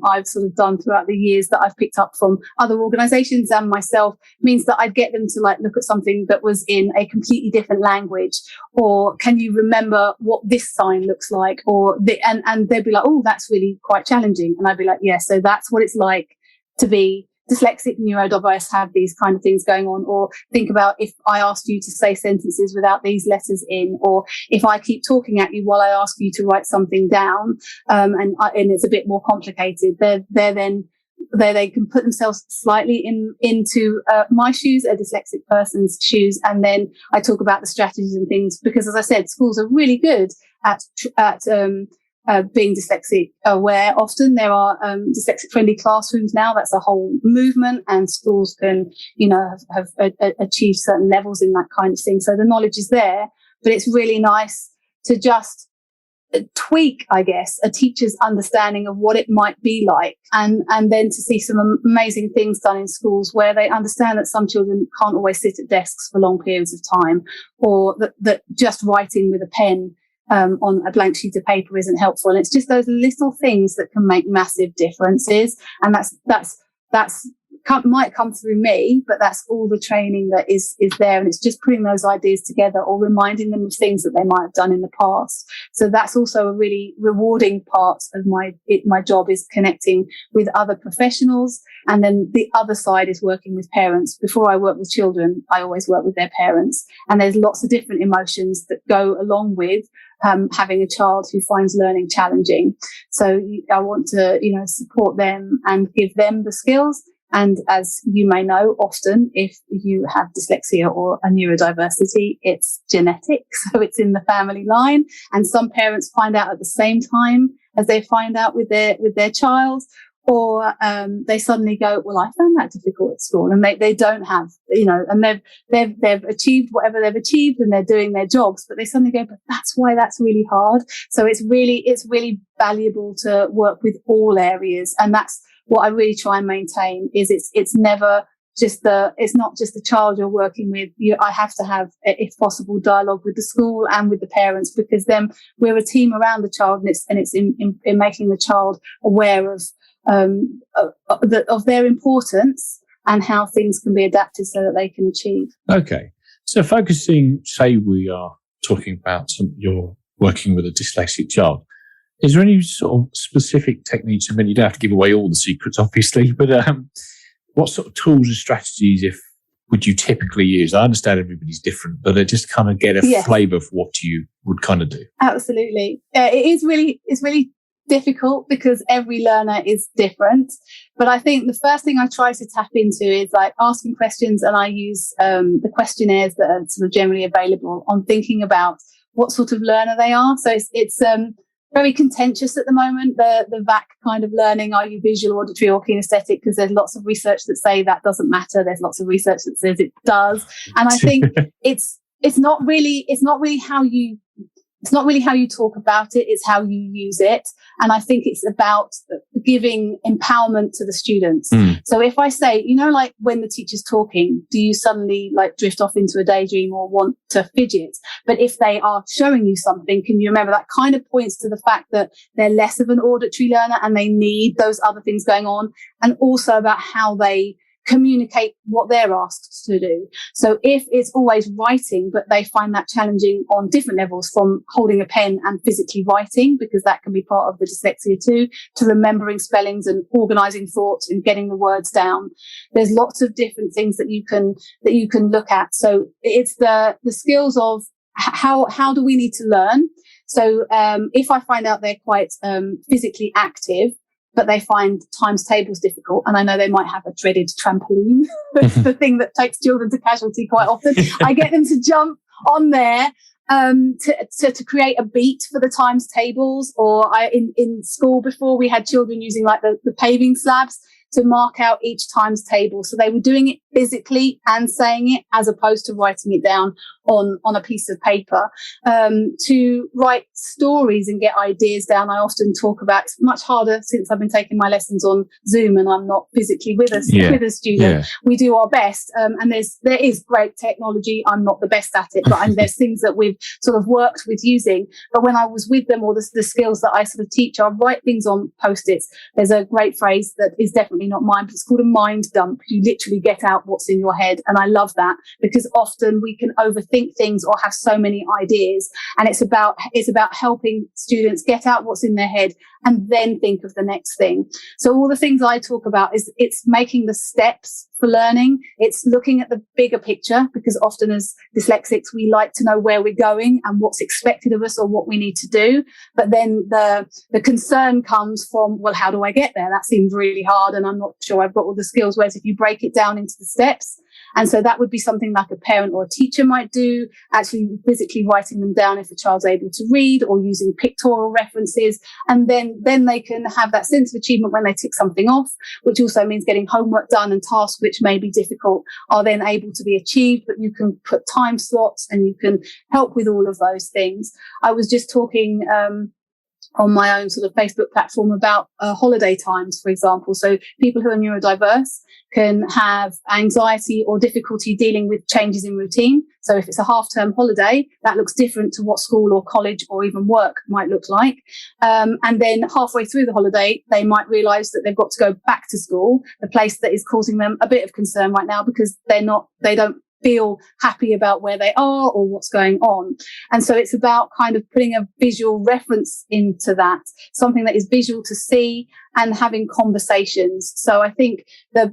S2: I've sort of done throughout the years that I've picked up from other organisations and myself means that I'd get them to like look at something that was in a completely different language, or can you remember what this sign looks like, or and they'd be like, oh, that's really quite challenging, and I'd be like, yeah, so that's what it's like to be dyslexic, neurodiverse, have these kind of things going on. Or think about if I asked you to say sentences without these letters in, or if I keep talking at you while I ask you to write something down, and it's a bit more complicated. They can put themselves slightly into my shoes, a dyslexic person's shoes, and then I talk about the strategies and things, because, as I said, schools are really good at being dyslexic aware. Often there are dyslexic friendly classrooms now. That's a whole movement, and schools can, have achieved certain levels in that kind of thing. So the knowledge is there, but it's really nice to just tweak, I guess, a teacher's understanding of what it might be like, and then to see some amazing things done in schools where they understand that some children can't always sit at desks for long periods of time, or that just writing with a pen on a blank sheet of paper isn't helpful. And it's just those little things that can make massive differences, and that's might come through me, but that's all the training that is there, and it's just putting those ideas together or reminding them of things that they might have done in the past. So that's also a really rewarding part of my job, is connecting with other professionals. And then the other side is working with parents. Before I work with children, I always work with their parents, and there's lots of different emotions that go along with having a child who finds learning challenging. So I want to support them and give them the skills. And as you may know, often if you have dyslexia or a neurodiversity, it's genetic. So it's in the family line. And some parents find out at the same time as they find out with their child, or they suddenly go, well, I found that difficult at school, and they don't have, and they've achieved whatever they've achieved and they're doing their jobs, but they suddenly go, but that's why that's really hard. So it's really valuable to work with all areas, and that's what I really try and maintain. Is it's never just it's not just the child you're working with. I have to have, if possible, dialogue with the school and with the parents, because then we're a team around the child, and it's in making the child aware of their importance and how things can be adapted so that they can achieve.
S1: Okay, so focusing, say we are talking about you're working with a dyslexic child. Is there any sort of specific techniques? I mean, you don't have to give away all the secrets, obviously, but what sort of tools and strategies would you typically use? I understand everybody's different, but I just kind of get a flavour of what you would kind of do.
S2: Absolutely. It's really difficult because every learner is different. But I think the first thing I try to tap into is like asking questions, and I use the questionnaires that are sort of generally available on thinking about what sort of learner they are. So it's very contentious at the moment, the VAC kind of learning. Are you visual, auditory, or kinesthetic? Because there's lots of research that say that doesn't matter. There's lots of research that says it does. And I think it's not really how you talk about it, it's how you use it. And I think it's about giving empowerment to the students. So if I say, like when the teacher's talking, do you suddenly like drift off into a daydream or want to fidget? But if they are showing you something, can you remember that kind of points to the fact that they're less of an auditory learner and they need those other things going on, and also about how they communicate what they're asked to do. So if it's always writing, but they find that challenging on different levels, from holding a pen and physically writing, because that can be part of the dyslexia too, to remembering spellings and organizing thoughts and getting the words down. There's lots of different things that you can look at. So it's the skills of how do we need to learn? So if I find out they're quite physically active, but they find times tables difficult, and I know they might have a dreaded trampoline, the thing that takes children to casualty quite often, I get them to jump on there to create a beat for the times tables. Or in school before, we had children using like the paving slabs to mark out each times table. So they were doing it physically and saying it, as opposed to writing it down on a piece of paper. To write stories and get ideas down, I often talk about, it's much harder since I've been taking my lessons on Zoom and I'm not physically with a student. Yeah. We do our best. And there is great technology. I'm not the best at it, but there's things that we've sort of worked with using. But when I was with them, or the skills that I sort of teach, I write things on Post-its. There's a great phrase that is definitely not mine, but it's called a mind dump. You literally get out what's in your head. And I love that, because often we can overthink things or have so many ideas. And it's about helping students get out what's in their head and then think of the next thing. So all the things I talk about is it's making the steps for learning. It's looking at the bigger picture, because often as dyslexics, we like to know where we're going and what's expected of us or what we need to do. But then the concern comes from, well, how do I get there? That seems really hard and I'm not sure I've got all the skills. Whereas if you break it down into the steps, and so that would be something like a parent or a teacher might do, actually physically writing them down if a child's able to read, or using pictorial references. And then they can have that sense of achievement when they tick something off, which also means getting homework done, and tasks which may be difficult are then able to be achieved. But you can put time slots and you can help with all of those things. I was just talking on my own sort of Facebook platform about holiday times, for example. So people who are neurodiverse can have anxiety or difficulty dealing with changes in routine. So if it's a half-term holiday, that looks different to what school or college or even work might look like. And then halfway through the holiday, they might realise that they've got to go back to school, the place that is causing them a bit of concern right now, because they don't feel happy about where they are or what's going on. And so it's about kind of putting a visual reference into that, something that is visual to see, and having conversations. So I think the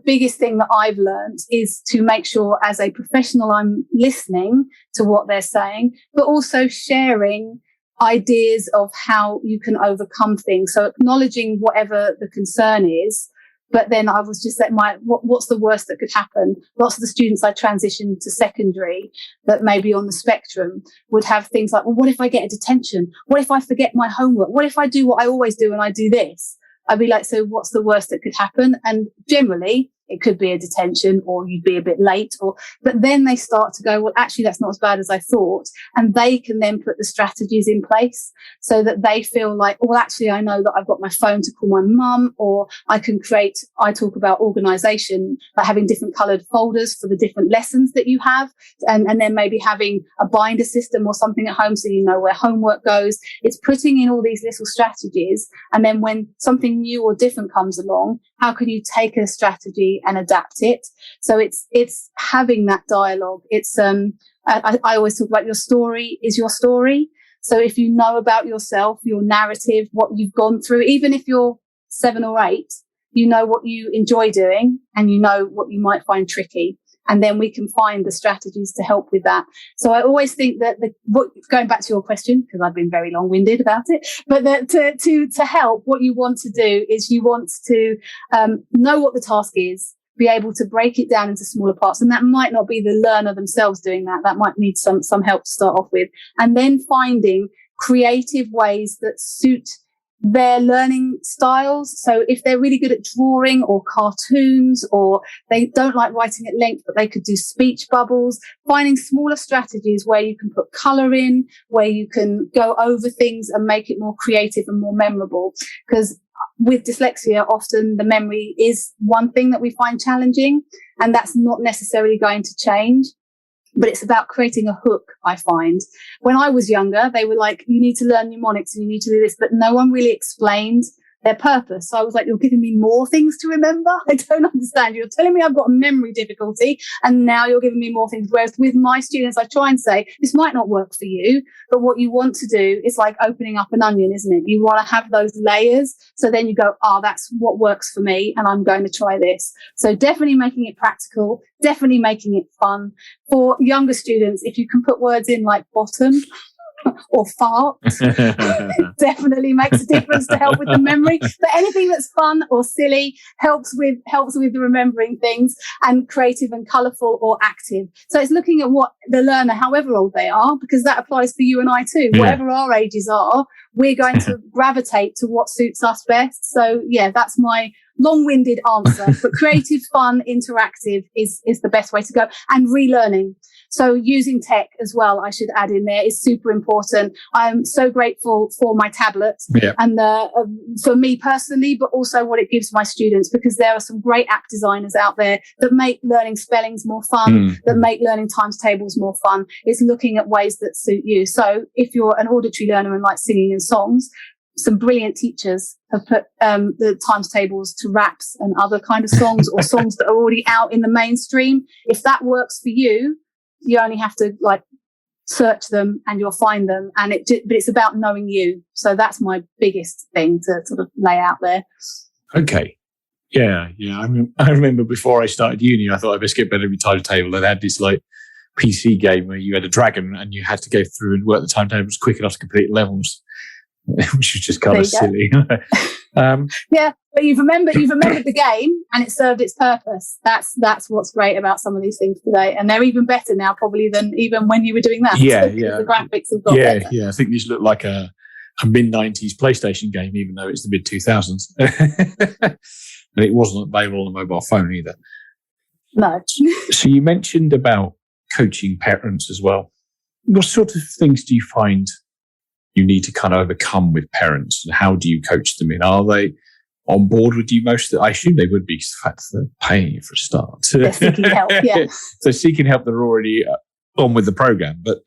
S2: biggest thing that I've learned is to make sure as a professional I'm listening to what they're saying, but also sharing ideas of how you can overcome things. So acknowledging whatever the concern is. But then I was just saying, what's the worst that could happen? Lots of the students I transitioned to secondary that may be on the spectrum would have things like, well, what if I get a detention? What if I forget my homework? What if I do what I always do and I do this? I'd be like, so what's the worst that could happen? And generally, it could be a detention, or you'd be a bit late, but then they start to go, well, actually, that's not as bad as I thought. And they can then put the strategies in place so that they feel like, well, actually, I know that I've got my phone to call my mum, or I talk about organisation, like having different coloured folders for the different lessons that you have. And then maybe having a binder system or something at home so you know where homework goes. It's putting in all these little strategies. And then when something new or different comes along, how can you take a strategy and adapt it? So it's having that dialogue. It's I always talk about your story is your story. So if you know about yourself, your narrative, what you've gone through, even if you're 7 or 8, you know what you enjoy doing and you know what you might find tricky. And then we can find the strategies to help with that. So I always think that going back to your question, because I've been very long-winded about it, but that to help, what you want to do is you want to know what the task is, be able to break it down into smaller parts. And that might not be the learner themselves doing that. That might need some help to start off with. And then finding creative ways that suit their learning styles. So if they're really good at drawing or cartoons, or they don't like writing at length, but they could do speech bubbles, finding smaller strategies where you can put colour in, where you can go over things and make it more creative and more memorable. Because with dyslexia, often the memory is one thing that we find challenging, and that's not necessarily going to change. But it's about creating a hook, I find. When I was younger, they were like, you need to learn mnemonics and you need to do this, but no one really explained their purpose. So I was like, you're giving me more things to remember? I don't understand. You're telling me I've got a memory difficulty and now you're giving me more things. Whereas with my students, I try and say, this might not work for you, but what you want to do is like opening up an onion, isn't it? You want to have those layers. So then you go, that's what works for me and I'm going to try this. So definitely making it practical, definitely making it fun. For younger students, if you can put words in like bottom, or fart, definitely makes a difference to help with the memory. But anything that's fun or silly helps with the remembering things, and creative and colourful or active. So it's looking at what the learner, however old they are, because that applies for you and I too. Yeah. Whatever our ages are, we're going to gravitate to what suits us best. So yeah, that's my long-winded answer. But creative, fun, interactive is the best way to go. And relearning. So using tech as well, I should add in there, is super important. I'm so grateful for my tablet and for me personally, but also what it gives my students, because there are some great app designers out there that make learning spellings more fun, that make learning times tables more fun. It's looking at ways that suit you. So if you're an auditory learner and like singing and songs, some brilliant teachers have put the times tables to raps and other kind of songs or songs that are already out in the mainstream. If that works for you, you only have to like search them and you'll find them. But it's about knowing you. So that's my biggest thing to sort of lay out there.
S1: Okay. Yeah. I remember before I started uni, I thought I'd best get better with timetable. And I had this like PC game where you had a dragon and you had to go through and work the timetables quick enough to complete levels, which is just kind of silly.
S2: Yeah, but you've remembered the game and it served its purpose. That's what's great about some of these things today, and they're even better now probably than even when you were doing that.
S1: Yeah.
S2: The graphics have got better.
S1: Yeah. I think these look like a mid-90s PlayStation game, even though it's the mid-2000s. And it wasn't available on a mobile phone either.
S2: No.
S1: So you mentioned about coaching parents as well. What sort of things do you find you need to kind of overcome with parents, and how do you coach them in? Are they on board with you most? I assume they would be, because the fact that they're paying you for a start.
S2: They're seeking help, yeah.
S1: So seeking help, they're already on with the program. But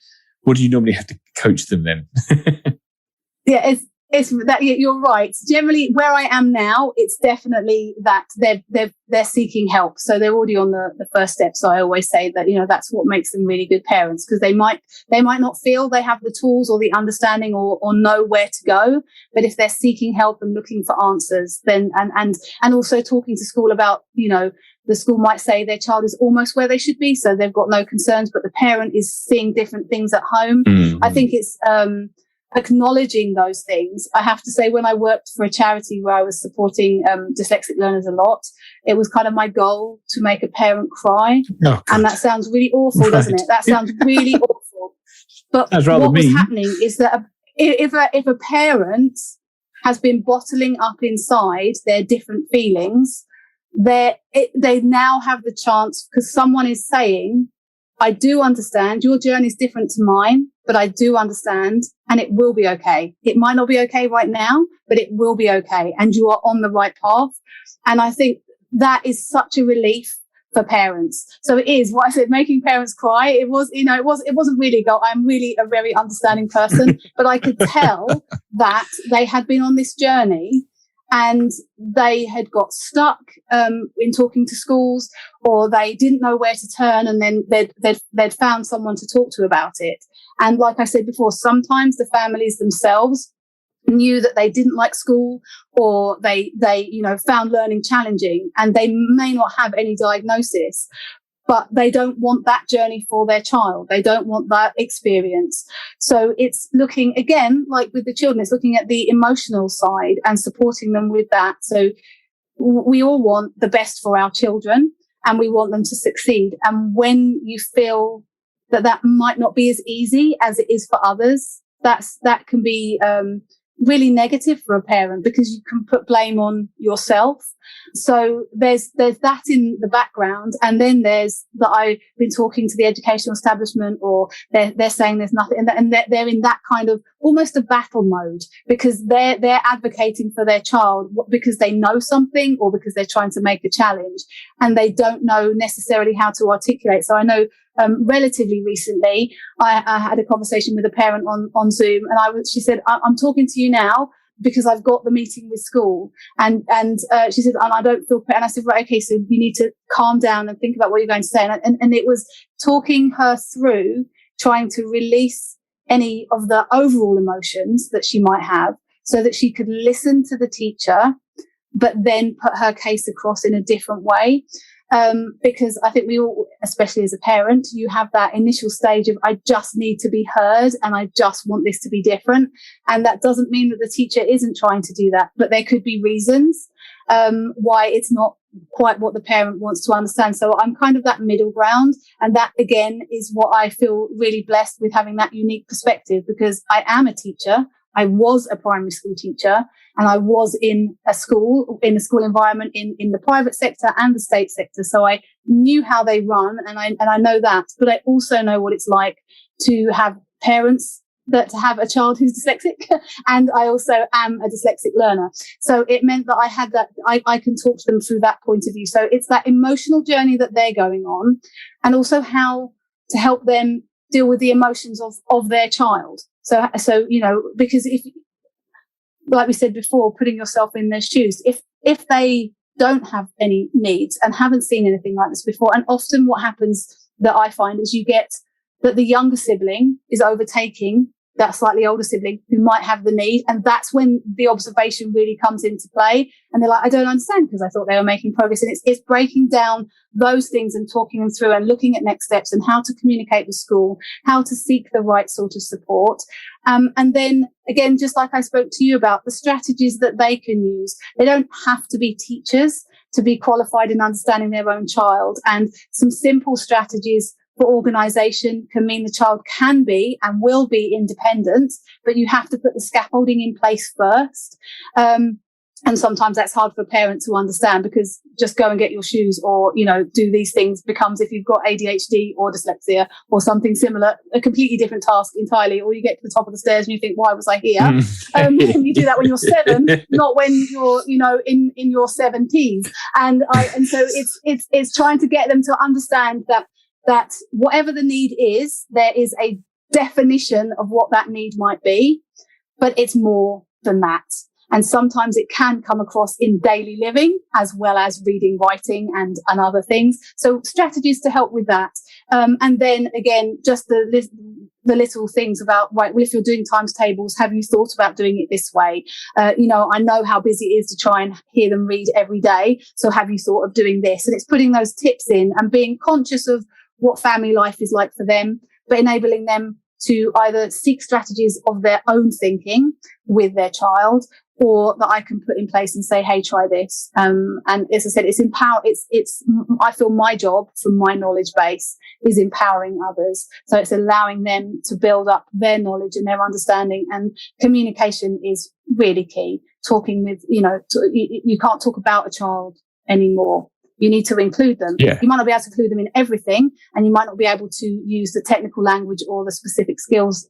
S1: what do you normally have to coach them then?
S2: Yeah, it's that you're right. Generally, where I am now, it's definitely that they're seeking help. So they're already on the first step. So I always say that, that's what makes them really good parents, because they might not feel they have the tools or the understanding or know where to go. But if they're seeking help and looking for answers, then and also talking to school about, the school might say their child is almost where they should be, so they've got no concerns, but the parent is seeing different things at home. Mm-hmm. I think it's acknowledging those things. I have to say, when I worked for a charity where I was supporting dyslexic learners a lot, it was kind of my goal to make a parent cry. Oh, and that sounds really awful, doesn't it? That sounds really awful. But what was happening is that if a parent has been bottling up inside their different feelings, they now have the chance, because someone is saying, I do understand your journey is different to mine, but I do understand, and it will be okay. It might not be okay right now, but it will be okay. And you are on the right path. And I think that is such a relief for parents. So it is what I said, making parents cry. It wasn't really I'm really a very understanding person, but I could tell that they had been on this journey and they had got stuck in talking to schools, or they didn't know where to turn, and then they'd found someone to talk to about it. And like I said before, sometimes the families themselves knew that they didn't like school, or they found learning challenging, and they may not have any diagnosis, but they don't want that journey for their child. They don't want that experience. So it's looking, again, like with the children, it's looking at the emotional side and supporting them with that. So we all want the best for our children and we want them to succeed. And when you feel that might not be as easy as it is for others, that can be really negative for a parent, because you can put blame on yourself. So there's that in the background, and then there's that I've been talking to the educational establishment, or they're saying there's nothing, and they're in that kind of almost a battle mode, because they're advocating for their child because they know something, or because they're trying to make a challenge, and they don't know necessarily how to articulate. So I know relatively recently, I had a conversation with a parent on Zoom, and she said, I'm talking to you now because I've got the meeting with school. And she said, and I don't feel, and I said, right, okay, so you need to calm down and think about what you're going to say. And it was talking her through trying to release any of the overall emotions that she might have so that she could listen to the teacher, but then put her case across in a different way. Because I think we all, especially as a parent, you have that initial stage of, I just need to be heard and I just want this to be different. And that doesn't mean that the teacher isn't trying to do that, but there could be reasons why it's not quite what the parent wants to understand. So I'm kind of that middle ground. And that, again, is what I feel really blessed with, having that unique perspective, because I am a teacher. I was a primary school teacher, and I was in a school environment in the private sector and the state sector. So I knew how they run, and I know that. But I also know what it's like to have parents to have a child who's dyslexic, and I also am a dyslexic learner. So it meant that I had that, I can talk to them through that point of view. So it's that emotional journey that they're going on, and also how to help them deal with the emotions of their child. So, because if, like we said before, putting yourself in their shoes, if they don't have any needs and haven't seen anything like this before, and often what happens that I find is you get that the younger sibling is overtaking that slightly older sibling who might have the need. And that's when the observation really comes into play. And they're like, I don't understand, because I thought they were making progress. And it's breaking down those things and talking them through and looking at next steps and how to communicate with school, how to seek the right sort of support. And then again, just like I spoke to you about, the strategies that they can use. They don't have to be teachers to be qualified in understanding their own child. And some simple strategies for organisation can mean the child can be and will be independent, but you have to put the scaffolding in place first. And sometimes that's hard for parents to understand, because just go and get your shoes or, do these things becomes, if you've got ADHD or dyslexia or something similar, a completely different task entirely. Or you get to the top of the stairs and you think, why was I here? And you do that when you're 7, not when you're, in your 70s. And so it's trying to get them to understand that whatever the need is, there is a definition of what that need might be, but it's more than that. And sometimes it can come across in daily living as well as reading, writing and other things. So strategies to help with that. And then again, just the little things about, right, well, if you're doing times tables, have you thought about doing it this way? I know how busy it is to try and hear them read every day. So have you thought of doing this? And it's putting those tips in and being conscious of what family life is like for them, but enabling them to either seek strategies of their own thinking with their child, or that I can put in place and say, hey, try this. And as I said, it's I feel my job from my knowledge base is empowering others. So it's allowing them to build up their knowledge and their understanding, and communication is really key. Talking with, you can't talk about a child anymore. You need to include them.
S1: Yeah.
S2: You might not be able to include them in everything, and you might not be able to use the technical language or the specific skills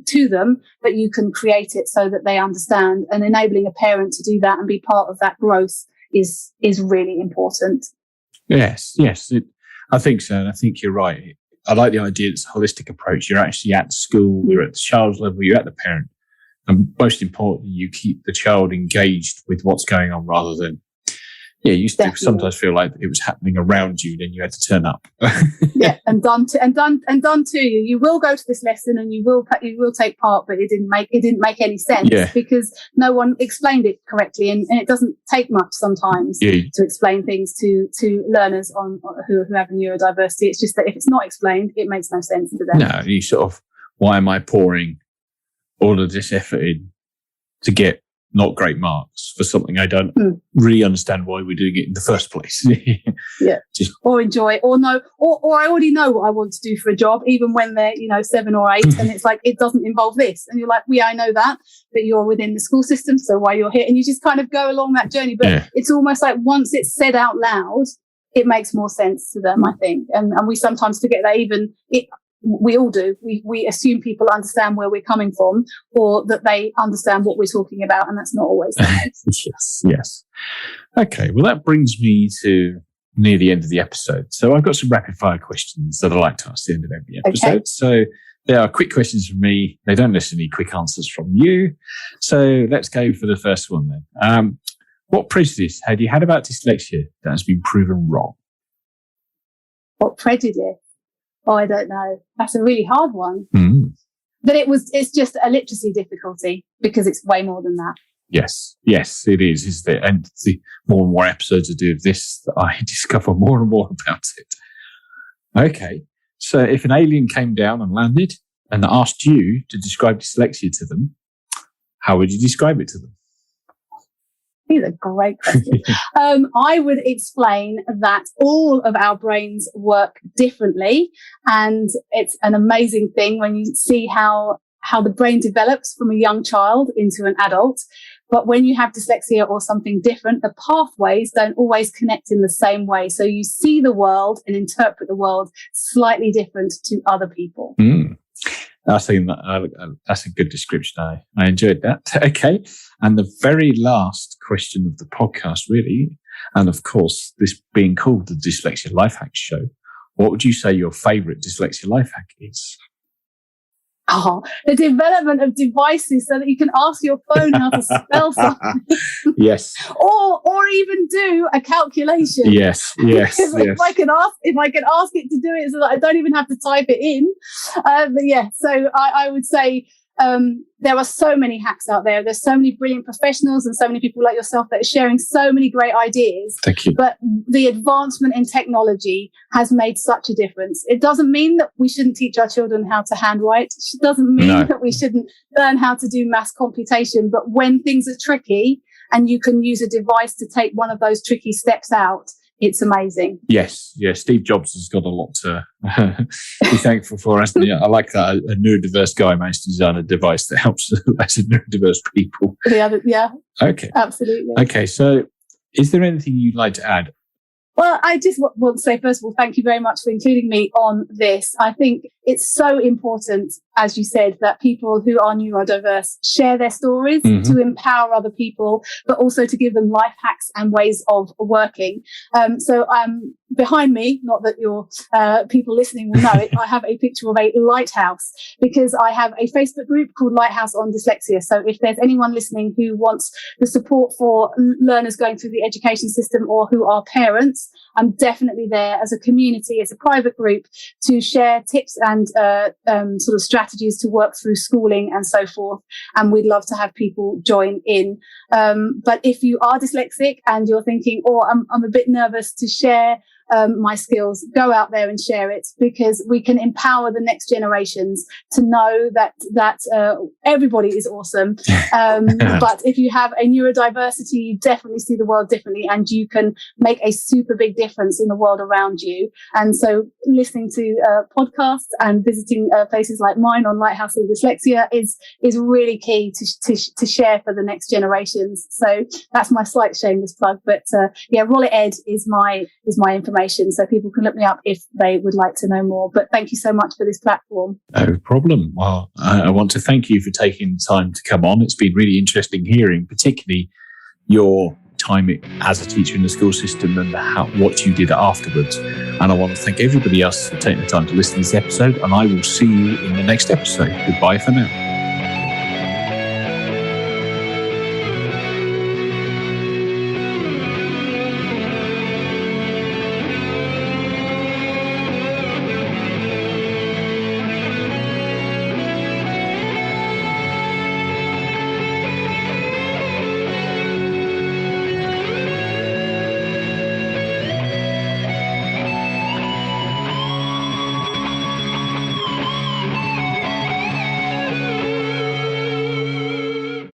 S2: to them, but you can create it so that they understand, and enabling a parent to do that and be part of that growth is really important.
S1: Yes. I think so. And I think you're right. I like the idea it's a holistic approach. You're actually at school, you're at the child's level, you're at the parent. And most importantly, you keep the child engaged with what's going on, rather than, you used to sometimes feel like it was happening around you, then you had to turn up.
S2: Yeah, and done to you. You will go to this lesson and you will take part, but it didn't make any sense because no one explained it correctly, and it doesn't take much sometimes to explain things to learners who have neurodiversity. It's just that if it's not explained, it makes no sense to them.
S1: No, you sort of, why am I pouring all of this effort in to get not great marks for something I don't really understand why we're doing it in the first place?
S2: Or enjoy, or no, or I already know what I want to do for a job, even when they're 7 or 8, and it's like, it doesn't involve this, and you're like, I know that, but you're within the school system, so why you're here, and you just kind of go along that journey. But it's almost like once it's said out loud, it makes more sense to them, I think, and we sometimes forget that. We all do. We assume people understand where we're coming from, or that they understand what we're talking about, and that's not always the case.
S1: Yes. Okay, well, that brings me to near the end of the episode. So I've got some rapid fire questions that I like to ask at the end of every episode. Okay. So There are quick questions from me. They don't necessarily need quick answers from you. So let's go for the first one then. What prejudice had you had about dyslexia that has been proven wrong?
S2: What prejudice? Oh, I don't know. That's a really hard one. That it's just a literacy difficulty, because it's way more than that.
S1: Yes, it is, isn't it? And the more and more episodes I do of this, I discover more and more about it. Okay, so if an alien came down and landed and asked you to describe dyslexia to them, how would you describe it to them?
S2: These are great questions. I would explain that all of our brains work differently, and it's an amazing thing when you see how the brain develops from a young child into an adult. But when you have dyslexia or something different, the pathways don't always connect in the same way. So you see the world and interpret the world slightly different to other people.
S1: I think that's a good description. I enjoyed that. Okay. And the very last question of the podcast, really, and of course, this being called the Dyslexia Life Hack Show, what would you say your favourite dyslexia life hack is?
S2: Oh, the development of devices so that you can ask your phone how to spell something.
S1: Yes.
S2: or even do a calculation.
S1: Yes.
S2: If I can ask it to do it so that I don't even have to type it in. But yeah, so I would say there are so many hacks out there. There's so many brilliant professionals and so many people like yourself that are sharing so many great ideas.
S1: Thank you.
S2: But the advancement in technology has made such a difference. It doesn't mean that we shouldn't teach our children how to handwrite. It doesn't mean that we shouldn't learn how to do mass computation. But when things are tricky and you can use a device to take one of those tricky steps out, it's amazing.
S1: Yes. Steve Jobs has got a lot to be thankful for, hasn't he? I like that. A neurodiverse guy managed to design a device that helps lots of neurodiverse people.
S2: Yeah.
S1: Okay.
S2: Absolutely.
S1: Okay. So is there anything you'd like to add?
S2: Well, I just want to say, first of all, thank you very much for including me on this. I think it's so important, as you said, that people who are neurodiverse share their stories to empower other people, but also to give them life hacks and ways of working. So behind me, not that your people listening will know it, I have a picture of a lighthouse, because I have a Facebook group called Lighthouse on Dyslexia. So if there's anyone listening who wants the support for learners going through the education system or who are parents, I'm definitely there as a community. It's a private group to share tips and sort of strategies to work through schooling and so forth. And we'd love to have people join in. But if you are dyslexic and you're thinking, I'm a bit nervous to share my skills, go out there and share it, because we can empower the next generations to know that everybody is awesome. But if you have a neurodiversity, you definitely see the world differently, and you can make a super big difference in the world around you. And so listening to podcasts and visiting places like mine on Lighthouse of Dyslexia is really key to share for the next generations. So that's my slight shameless plug. But Rollett-Ed is my information, so people can look me up if they would like to know more. But thank you so much for this platform.
S1: No problem. Well, I want to thank you for taking time to come on. It's been really interesting hearing, particularly your time as a teacher in the school system and what you did afterwards. And I want to thank everybody else for taking the time to listen to this episode, and I will see you in the next episode. Goodbye for now.